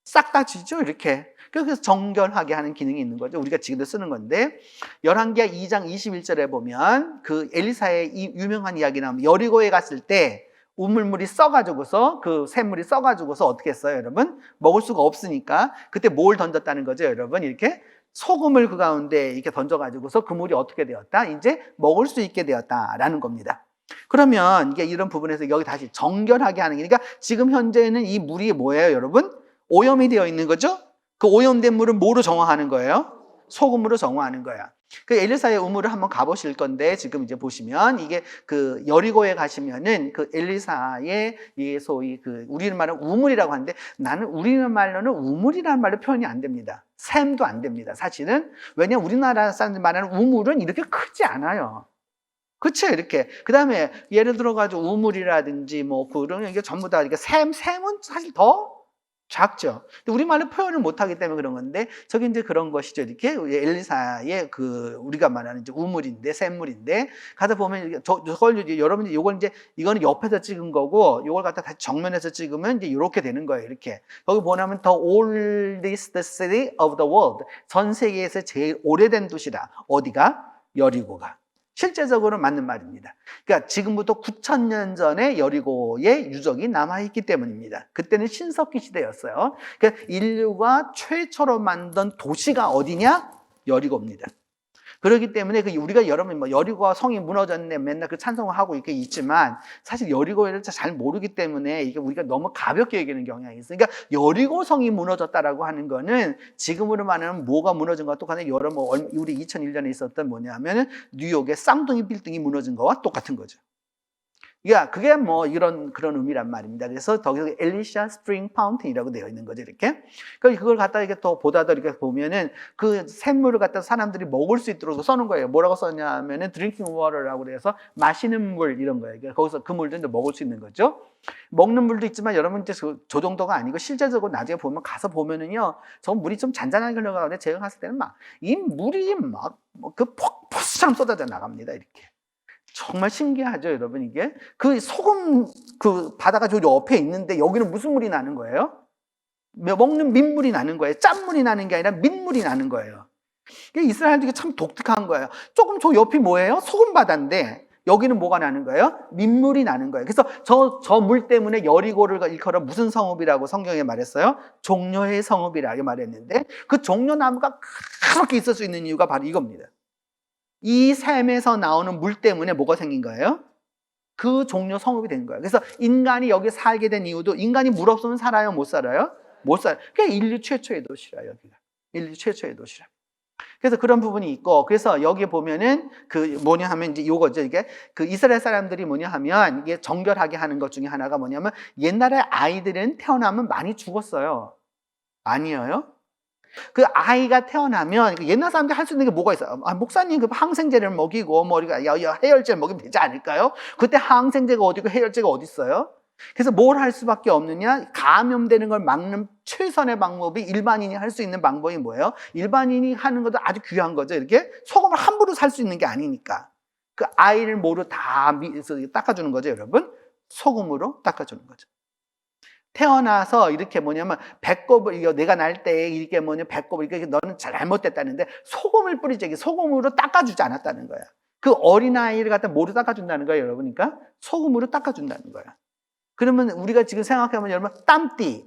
싹 다 지죠, 이렇게. 그래서 정결하게 하는 기능이 있는 거죠. 우리가 지금도 쓰는 건데, 열왕기하 2장 21절에 보면 그 엘리사의 이 유명한 이야기 나오면 여리고에 갔을 때 우물물이 써가지고서 그 샘물이 써가지고서 어떻게 했어요, 여러분? 먹을 수가 없으니까 그때 뭘 던졌다는 거죠, 여러분? 이렇게 소금을 그 가운데 이렇게 던져가지고서 그 물이 어떻게 되었다? 이제 먹을 수 있게 되었다라는 겁니다. 그러면 이게 이런 부분에서 여기 다시 정결하게 하는 게, 그러니까 지금 현재는 이 물이 뭐예요, 여러분? 오염이 되어 있는 거죠? 그 오염된 물은 뭐로 정화하는 거예요? 소금으로 정화하는 거야. 그 엘리사의 우물을 한번 가보실 건데, 지금 이제 보시면 이게 그 여리고에 가시면은 그 엘리사의 이 소위 그 우리는 말은 우물이라고 하는데, 나는 우리는 말로는 우물이라는 말로 표현이 안 됩니다. 샘도 안 됩니다, 사실은. 왜냐면 우리나라 사람들 말하는 우물은 이렇게 크지 않아요. 그쵸, 이렇게. 그 다음에 예를 들어가지고 우물이라든지 뭐 그런 게 전부 다 이렇게 샘은 사실 더 작죠. 우리말로 표현을 못하기 때문에 그런 건데, 저기 이제 그런 것이죠. 이렇게 엘리사의 그 우리가 말하는 이제 우물인데, 샘물인데, 가다 보면 저걸 이제 여러분이 요걸 이제 이거는 옆에서 찍은 거고, 요걸 갖다 다시 정면에서 찍으면 이제 이렇게 되는 거예요. 이렇게. 거기 보면 the oldest city of the world, 전 세계에서 제일 오래된 도시다. 어디가? 여리고가. 실제적으로 맞는 말입니다. 그러니까 지금부터 9,000년 전에 여리고의 유적이 남아있기 때문입니다. 그때는 신석기 시대였어요. 그러니까 인류가 최초로 만든 도시가 어디냐? 여리고입니다. 그렇기 때문에 우리가 여러분 뭐 여리고가 성이 무너졌네 맨날 그 찬송을 하고 이렇게 있지만, 사실 여리고를 잘 모르기 때문에 이게 우리가 너무 가볍게 얘기하는 경향이 있어요. 그러니까 여리고 성이 무너졌다라고 하는 거는 지금으로 말하면 뭐가 무너진 것과 똑같은, 여러분 우리 2001년에 있었던 뭐냐면은 뉴욕의 쌍둥이 빌딩이 무너진 거와 똑같은 거죠. 그러니까 그게 뭐 그런 의미란 말입니다. 그래서 거기서 엘리샤 스프링 파운틴이라고 되어 있는 거죠, 이렇게. 그러니까 그걸 갖다 이렇게 또 보다 더 이렇게 보면은 그 샘물을 갖다 사람들이 먹을 수 있도록 써놓은 거예요. 뭐라고 썼냐면은 드링킹 워터라고 그래서 마시는 물 이런 거예요. 그러니까 거기서 그 물도 이제 먹을 수 있는 거죠. 먹는 물도 있지만 여러분 이제 저 정도가 아니고 실제적으로 나중에 보면 가서 보면은요, 저 물이 좀 잔잔하게 흘러가는데 제가 갔을 때는 막 이 물이 막 그 폭포수처럼 쏟아져 나갑니다, 이렇게. 정말 신기하죠, 여러분. 이게 그 소금 그 바다가 저 옆에 있는데 여기는 무슨 물이 나는 거예요? 먹는 민물이 나는 거예요. 짠물이 나는 게 아니라 민물이 나는 거예요. 이스라엘도 이게 참 독특한 거예요. 조금 저 옆이 뭐예요? 소금 바다인데 여기는 뭐가 나는 거예요? 민물이 나는 거예요. 그래서 저 물 때문에 여리고를 일컬어 무슨 성읍이라고 성경에 말했어요? 종려의 성읍이라고 말했는데, 그 종려나무가 그렇게 있을 수 있는 이유가 바로 이겁니다. 이 샘에서 나오는 물 때문에 뭐가 생긴 거예요? 그 종려 성읍이 된 거예요. 그래서 인간이 여기 살게 된 이유도, 인간이 물 없으면 살아요? 못 살아요? 못 살아요. 그게 인류 최초의 도시라, 여기가. 인류 최초의 도시라. 그래서 그런 부분이 있고, 그래서 여기 보면은 그 뭐냐 하면 이제 요거죠. 이게 그 이스라엘 사람들이 뭐냐 하면 이게 정결하게 하는 것 중에 하나가 뭐냐면, 옛날에 아이들은 태어나면 많이 죽었어요. 아니에요? 그 아이가 태어나면 옛날 사람들이 할 수 있는 게 뭐가 있어요? 목사님 그 항생제를 먹이고 뭐 우리가 해열제를 먹이면 되지 않을까요? 그때 항생제가 어디고 해열제가 어디 있어요? 그래서 뭘 할 수밖에 없느냐? 감염되는 걸 막는 최선의 방법이, 일반인이 할 수 있는 방법이 뭐예요? 일반인이 하는 것도 아주 귀한 거죠. 이렇게 소금을 함부로 살 수 있는 게 아니니까 그 아이를 뭐로 다 닦아주는 거죠, 여러분? 소금으로 닦아주는 거죠. 태어나서 이렇게 뭐냐면 배꼽을, 내가 날 때 이렇게 배꼽을 이렇게 너는 잘못됐다는데 소금을 뿌리지, 소금으로 닦아주지 않았다는 거야. 그 어린아이를 갖다 뭐로 닦아준다는 거예요, 여러분? 그러니까 소금으로 닦아준다는 거야. 그러면 우리가 지금 생각해보면 여러분, 땀띠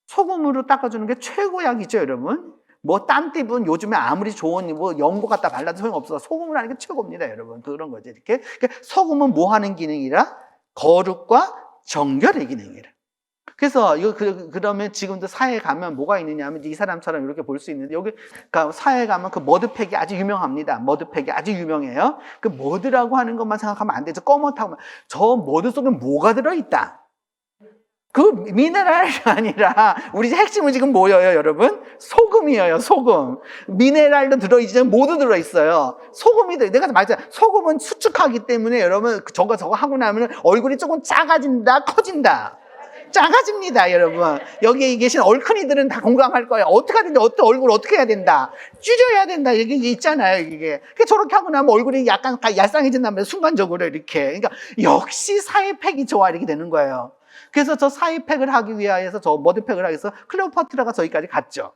소금으로 닦아주는 게 최고약이죠, 여러분. 뭐 땀띠분 요즘에 아무리 좋은 뭐 연고 갖다 발라도 소용없어. 소금을 하는 게 최고입니다, 여러분. 그런 거죠, 이렇게. 그러니까 소금은 뭐 하는 기능이라? 거룩과 정결의 기능이라. 그래서 이거 그러면 지금도 사회에 가면 뭐가 있느냐 하면 이 사람처럼 이렇게 볼 수 있는데 여기 그러니까 사회에 가면 그 머드팩이 아주 유명합니다. 머드팩이 아주 유명해요. 그 머드라고 하는 것만 생각하면 안 되죠. 검은하고 저 머드 속에 뭐가 들어있다. 그 미네랄이 아니라 우리 핵심은 지금 뭐예요, 여러분? 소금이에요, 소금. 미네랄도 들어있지만 모두 들어있어요. 소금이 내가 말했잖아요. 소금은 수축하기 때문에 여러분 저거 하고 나면 얼굴이 조금 작아진다, 커진다. 작아집니다, 여러분. 여기 계신 얼큰이들은 다 공감할 거예요. 어떻게 하든지 얼굴 어떻게 해야 된다. 줄여야 된다. 이게 있잖아요, 이게. 저렇게 하고 나면 얼굴이 약간 얄쌍해진다면 순간적으로 이렇게. 그러니까 역시 사회팩이 좋아 이렇게 되는 거예요. 그래서 저 사회팩을 하기 위해서 저 머드팩을 하기 위해서 클레오파트라가 저기까지 갔죠.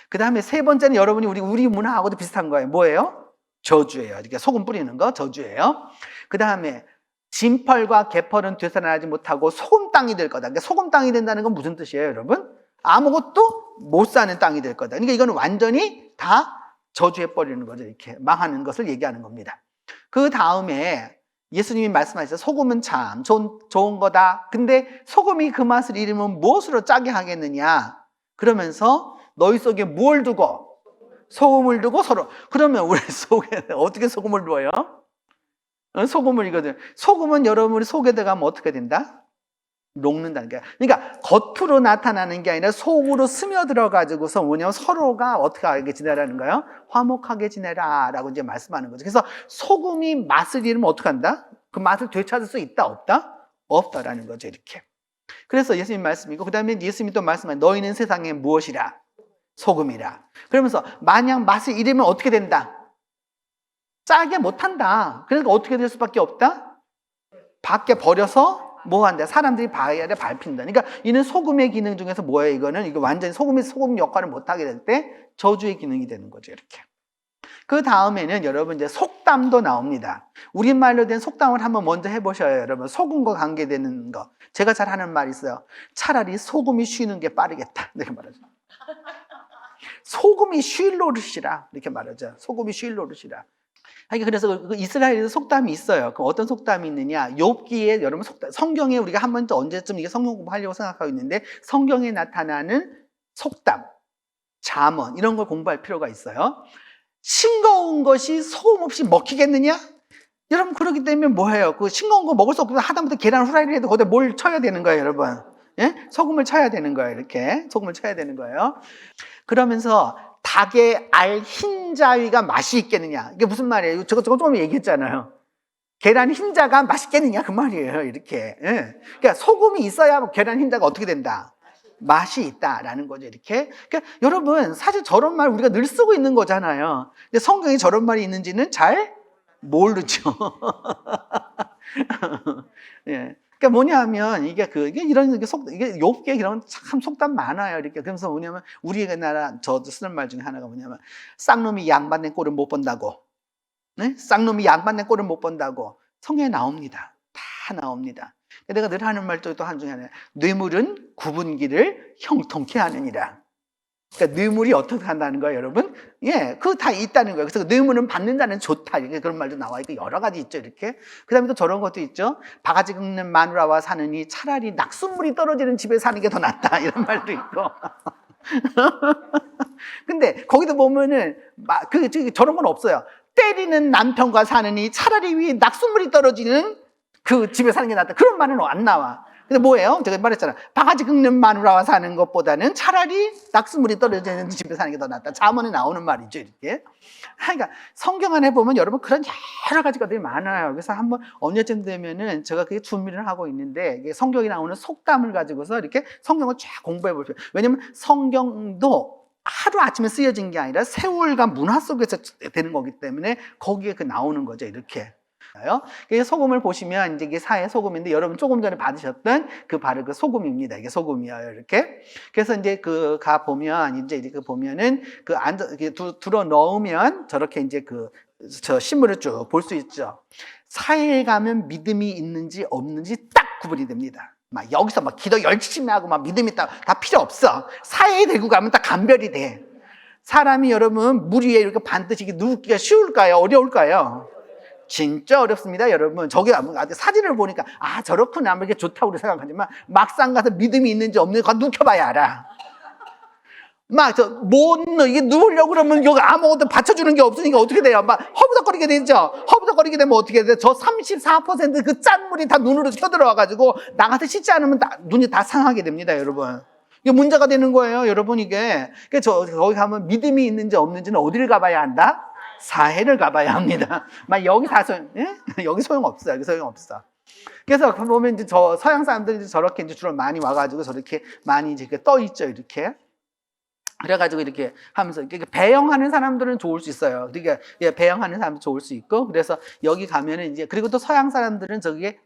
그 다음에 세 번째는 여러분이 우리 문화하고도 비슷한 거예요. 뭐예요? 저주예요. 이렇게 소금 뿌리는 거 저주예요. 그 다음에 진펄과 개펄은 되살아나지 못하고 소금 땅이 될 거다. 그러니까 소금 땅이 된다는 건 무슨 뜻이에요, 여러분? 아무것도 못 사는 땅이 될 거다. 그러니까 이거는 완전히 다 저주해 버리는 거죠. 이렇게 망하는 것을 얘기하는 겁니다. 그 다음에 예수님이 말씀하셨어요. 소금은 참 좋은 거다. 근데 소금이 그 맛을 잃으면 무엇으로 짜게 하겠느냐? 그러면서 너희 속에 뭘 두고? 소금을 두고 서로. 그러면 우리 속에 어떻게 소금을 두어요? 소금을 이거든. 소금은 여러분 속에 들어가면 어떻게 된다? 녹는다는 거야. 그러니까 겉으로 나타나는 게 아니라 속으로 스며들어 가지고서 뭐냐면 서로가 어떻게 하게 지내라는 거예요? 화목하게 지내라라고 이제 말씀하는 거죠. 그래서 소금이 맛을 잃으면 어떻게 한다? 그 맛을 되찾을 수 있다, 없다? 없다라는 거죠, 이렇게. 그래서 예수님 말씀이고, 그 다음에 예수님이 또 말씀하는 너희는 세상에 무엇이라? 소금이라. 그러면서 만약 맛을 잃으면 어떻게 된다? 짜게 못한다. 그러니까 어떻게 될 수밖에 없다? 밖에 버려서 뭐 한다? 사람들이 봐야 돼, 밟힌다. 그러니까 이는 소금의 기능 중에서 뭐예요, 이거는? 이거 완전히 소금 역할을 못하게 될 때 저주의 기능이 되는 거죠, 이렇게. 그 다음에는 여러분 이제 속담도 나옵니다. 우리말로 된 속담을 한번 먼저 해보셔요, 여러분. 소금과 관계되는 거. 제가 잘 하는 말이 있어요. 차라리 소금이 쉬는 게 빠르겠다. 이렇게 말하죠. 소금이 쉴 노릇이라. 이렇게 말하죠. 소금이 쉴 노릇이라. 그래서 그 이스라엘에도 속담이 있어요. 그 어떤 속담이 있느냐? 욥기에 여러분 성경에 우리가 한 번쯤 언제쯤 이게 성경 공부하려고 생각하고 있는데 성경에 나타나는 속담, 잠언 이런 걸 공부할 필요가 있어요. 싱거운 것이 소금 없이 먹히겠느냐? 여러분 그렇기 때문에 뭐예요? 그 싱거운 거 먹을 수 없으면 하다못해 계란 후라이를 해도 거기다 뭘 쳐야 되는 거예요, 여러분. 예? 소금을 쳐야 되는 거예요, 이렇게. 소금을 쳐야 되는 거예요. 그러면서 닭의 알 흰자위가 맛이 있겠느냐? 이게 무슨 말이에요? 저거 조금 얘기했잖아요. 계란 흰자가 맛있겠느냐? 그 말이에요, 이렇게. 예. 그러니까 소금이 있어야 계란 흰자가 어떻게 된다? 맛이 있다라는 거죠, 이렇게. 그러니까 여러분, 사실 저런 말 우리가 늘 쓰고 있는 거잖아요. 근데 성경에 저런 말이 있는지는 잘 모르죠. 예. 그러니까 뭐냐면 이게 욥기에 이런 참 속담 많아요. 이렇게. 그러면서 뭐냐면 우리나라 저도 쓰는 말 중에 하나가 뭐냐면 쌍놈이 양반된 꼴을 못 본다고. 네? 쌍놈이 양반된 꼴을 못 본다고. 성경에 나옵니다. 다 나옵니다. 내가 늘 하는 말 또 한 중에 하나. 뇌물은 구분기를 형통케 하느니라. 그러니까 뇌물이 어떻게 한다는 거예요, 여러분? 예, 그거 다 있다는 거예요. 그래서 뇌물은 받는 자는 좋다. 이렇게 그런 말도 나와 있고 여러 가지 있죠, 이렇게. 그 다음에 또 저런 것도 있죠. 바가지 긁는 마누라와 사느니 차라리 낙숫물이 떨어지는 집에 사는 게 더 낫다. 이런 말도 있고. 근데 거기도 보면은 저런 건 없어요. 때리는 남편과 사느니 차라리 위에 낙숫물이 떨어지는 그 집에 사는 게 낫다. 그런 말은 안 나와. 근데 뭐예요? 제가 말했잖아. 바가지 긁는 마누라와 사는 것보다는 차라리 낙수물이 떨어지는 집에 사는 게 더 낫다. 잠언에 나오는 말이죠, 이렇게. 그러니까 성경 안에 보면 여러분 그런 여러 가지 것들이 많아요. 그래서 한번 언제쯤 되면은 제가 그게 준비를 하고 있는데 이게 성경에 나오는 속담을 가지고서 이렇게 성경을 쫙 공부해 보세요. 왜냐면 성경도 하루 아침에 쓰여진 게 아니라 세월과 문화 속에서 되는 거기 때문에 거기에 그 나오는 거죠, 이렇게. 소금을 보시면 이제 이게 사의 소금인데 여러분 조금 전에 받으셨던 바로 그 소금입니다. 이게 소금이에요, 이렇게. 그래서 이제 가 보면 이제 이렇게 보면은 들어 넣으면 저렇게 이제 저 신문을 쭉 볼 수 있죠. 사회에 가면 믿음이 있는지 없는지 딱 구분이 됩니다. 막 여기서 막 기도 열심히 하고 막 믿음이 다 필요 없어. 사회에 데리고 가면 딱 감별이 돼. 사람이 여러분 물 위에 이렇게 반드시 눕기가 쉬울까요? 어려울까요? 진짜 어렵습니다, 여러분. 저기 사진을 보니까 저렇구나 이렇게 좋다고 우리 생각하지만 막상 가서 믿음이 있는지 없는지 그거 눕혀봐야 알아. 이게 누우려고 그러면 여기 아무것도 받쳐주는 게 없으니까 어떻게 돼요? 막 허부덕거리게 되죠? 허부덕거리게 되면 어떻게 돼요? 저 34% 짠물이 다 눈으로 튀어들어와가지고 나가서 씻지 않으면 눈이 다 상하게 됩니다, 여러분. 이게 문제가 되는 거예요, 여러분, 이게. 그래서 거기 가면 믿음이 있는지 없는지는 어디를 가봐야 한다? 사해를 가봐야 합니다. 여기 여기 소용없어요. 여기 소용없어. 그래서 보면 이제 서양 사람들이 저렇게 이제 주로 많이 와가지고 저렇게 많이 이렇게 떠 있죠, 이렇게. 그래가지고 이렇게 하면서 배영하는 사람들은 좋을 수 있어요. 그러니까 배영하는 사람도 좋을 수 있고, 그래서 여기 가면은 이제 그리고 또 서양 사람들은 저기에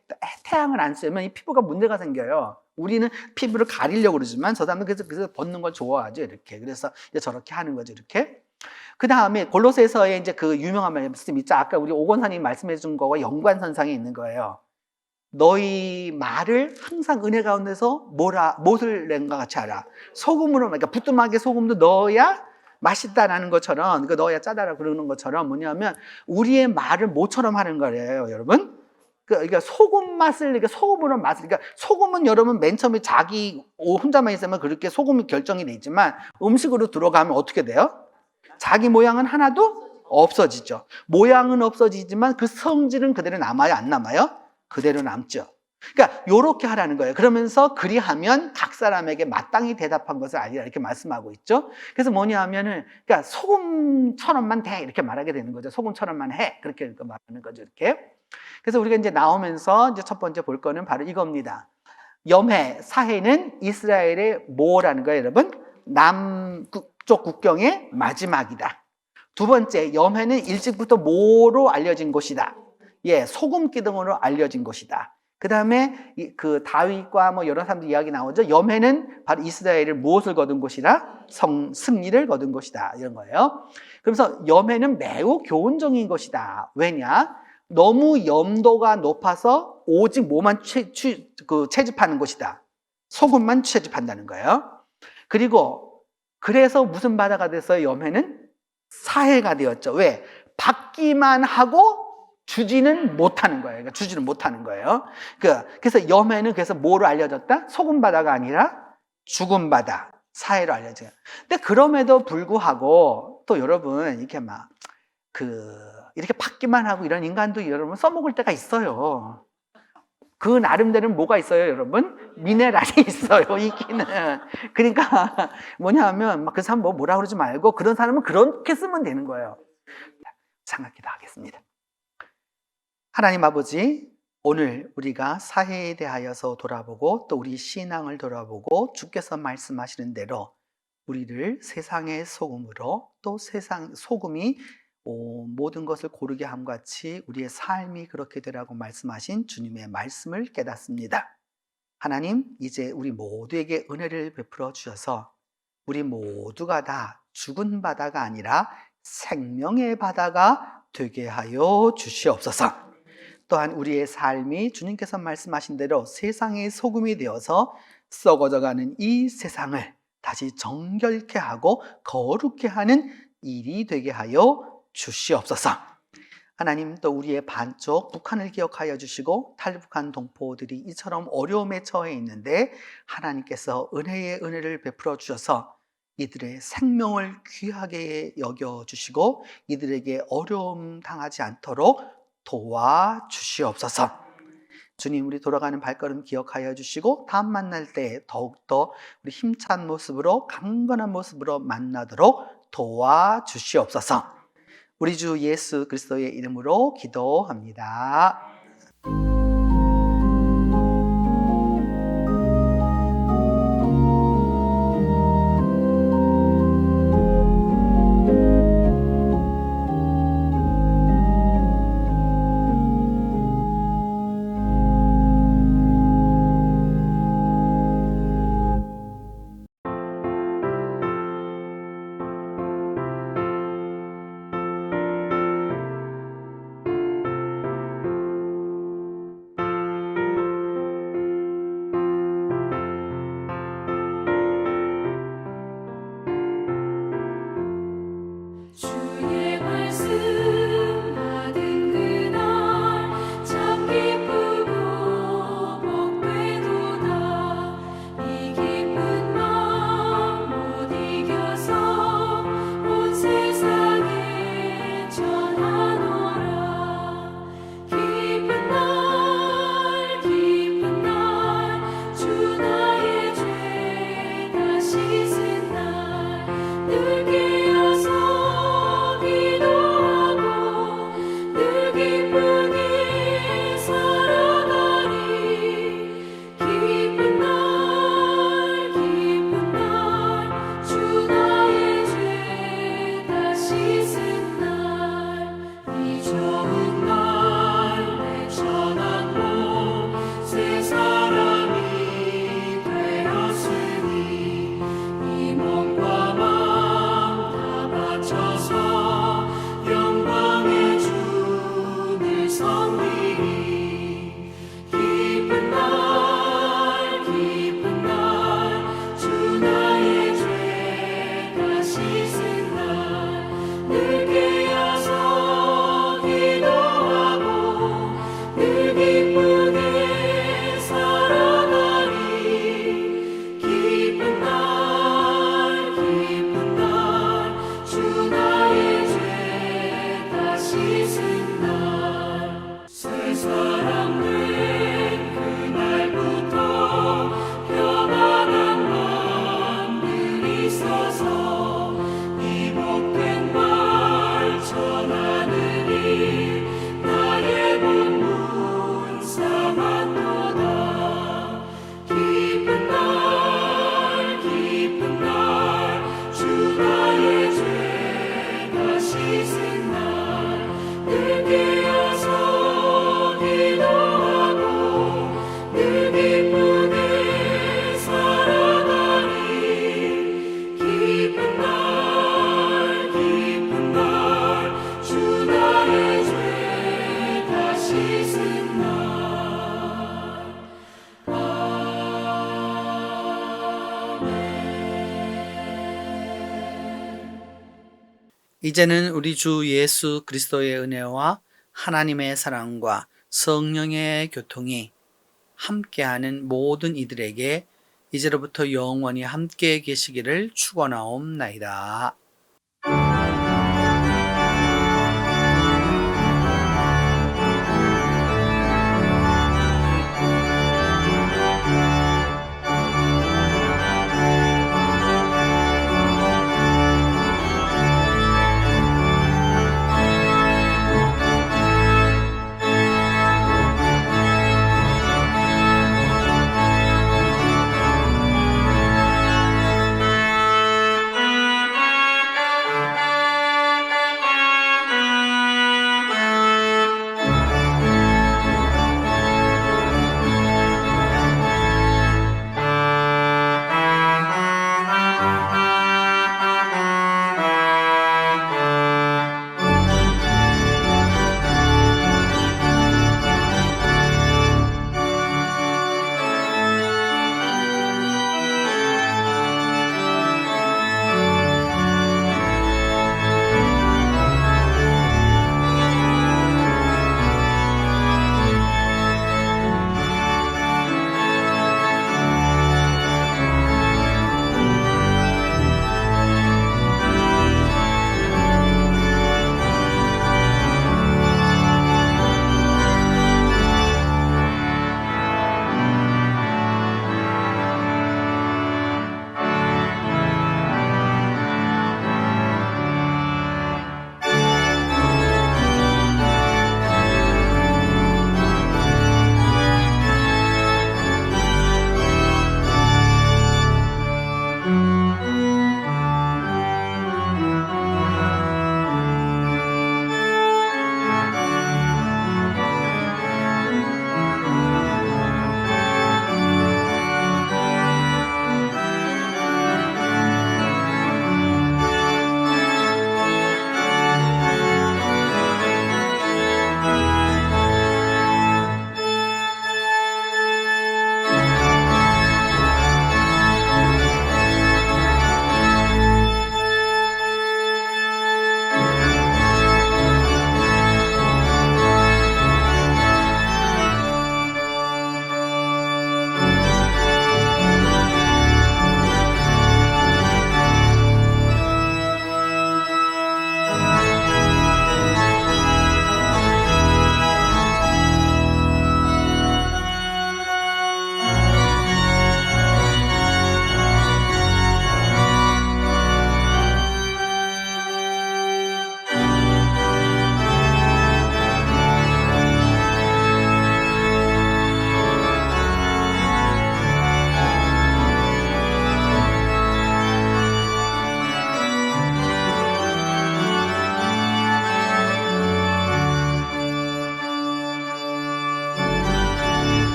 태양을 안 쐬면 이 피부가 문제가 생겨요. 우리는 피부를 가리려고 그러지만 저 사람들은 그래서 벗는 걸 좋아하죠, 이렇게. 그래서 이제 저렇게 하는 거죠, 이렇게. 그 다음에 골로새서의 이제 그 유명한 말씀 있죠. 아까 우리 오건사님이 말씀해 준 거와 연관선상에 있는 거예요. 너희 말을 항상 은혜 가운데서 못을 낸것 같이 알아. 소금으로, 그러니까 부뚜막에 소금도 넣어야 맛있다라는 것처럼, 넣어야 짜다라 그러는 것처럼 뭐냐면 우리의 말을 모처럼 하는 거예요, 여러분. 그러니까 소금 맛을, 그러니까 소금으로 맛을, 그러니까 소금은 여러분 맨 처음에 자기 혼자만 있으면 그렇게 소금이 결정이 돼 있지만 음식으로 들어가면 어떻게 돼요? 자기 모양은 하나도 없어지죠. 모양은 없어지지만 그 성질은 그대로 남아요, 안 남아요? 그대로 남죠. 그러니까 요렇게 하라는 거예요. 그러면서 그리하면 각 사람에게 마땅히 대답한 것을 알리라 이렇게 말씀하고 있죠. 그래서 뭐냐 하면은 그러니까 소금처럼만 돼 이렇게 말하게 되는 거죠. 소금처럼만 해 그렇게 말하는 거죠. 이렇게. 그래서 우리가 이제 나오면서 이제 첫 번째 볼 거는 바로 이겁니다. 염해, 사해는 이스라엘의 뭐라는 거예요, 여러분? 남쪽 국경의 마지막이다. 두 번째, 염해는 일찍부터 뭐로 알려진 곳이다. 소금 기둥으로 알려진 곳이다. 그 다음에 그 다윗과 뭐 여러 사람들 이야기 나오죠. 염해는 바로 이스라엘을 무엇을 거둔 곳이라? 승리를 거둔 곳이다. 이런 거예요. 그래서 염해는 매우 교훈적인 것이다. 왜냐? 너무 염도가 높아서 오직 뭐만 채집하는 것이다. 소금만 채집한다는 거예요. 그리고 그래서 무슨 바다가 됐어요? 염해는 사해가 되었죠. 왜? 받기만 하고 주지는 못하는 거예요. 그러니까 주지는 못하는 거예요. 그래서 염해는 그래서 뭐로 알려졌다? 소금 바다가 아니라 죽은 바다, 사해로 알려져요. 근데 그럼에도 불구하고 또 여러분 이렇게 이렇게 받기만 하고 이런 인간도 여러분 써먹을 때가 있어요. 그 나름대로는 뭐가 있어요, 여러분? 미네랄이 있어요, 있기는. 그러니까 뭐냐 하면 그 사람 뭐라 그러지 말고 그런 사람은 그렇게 쓰면 되는 거예요. 생각기도 하겠습니다. 하나님 아버지, 오늘 우리가 사해에 대하여서 돌아보고 또 우리 신앙을 돌아보고 주께서 말씀하시는 대로 우리를 세상의 소금으로 또 소금이 모든 것을 고르게 함과 같이 우리의 삶이 그렇게 되라고 말씀하신 주님의 말씀을 깨닫습니다. 하나님, 이제 우리 모두에게 은혜를 베풀어 주셔서 우리 모두가 다 죽은 바다가 아니라 생명의 바다가 되게 하여 주시옵소서. 또한 우리의 삶이 주님께서 말씀하신 대로 세상의 소금이 되어서 썩어져가는 이 세상을 다시 정결케 하고 거룩케 하는 일이 되게 하여 주시옵소서. 하나님, 또 우리의 반쪽 북한을 기억하여 주시고 탈북한 동포들이 이처럼 어려움에 처해 있는데 하나님께서 은혜의 은혜를 베풀어 주셔서 이들의 생명을 귀하게 여겨주시고 이들에게 어려움 당하지 않도록 도와주시옵소서. 주님, 우리 돌아가는 발걸음 기억하여 주시고 다음 만날 때 더욱더 우리 힘찬 모습으로 강건한 모습으로 만나도록 도와주시옵소서. 우리 주 예수 그리스도의 이름으로 기도합니다. 이제는 우리 주 예수 그리스도의 은혜와 하나님의 사랑과 성령의 교통이 함께하는 모든 이들에게 이제로부터 영원히 함께 계시기를 축원하옵나이다.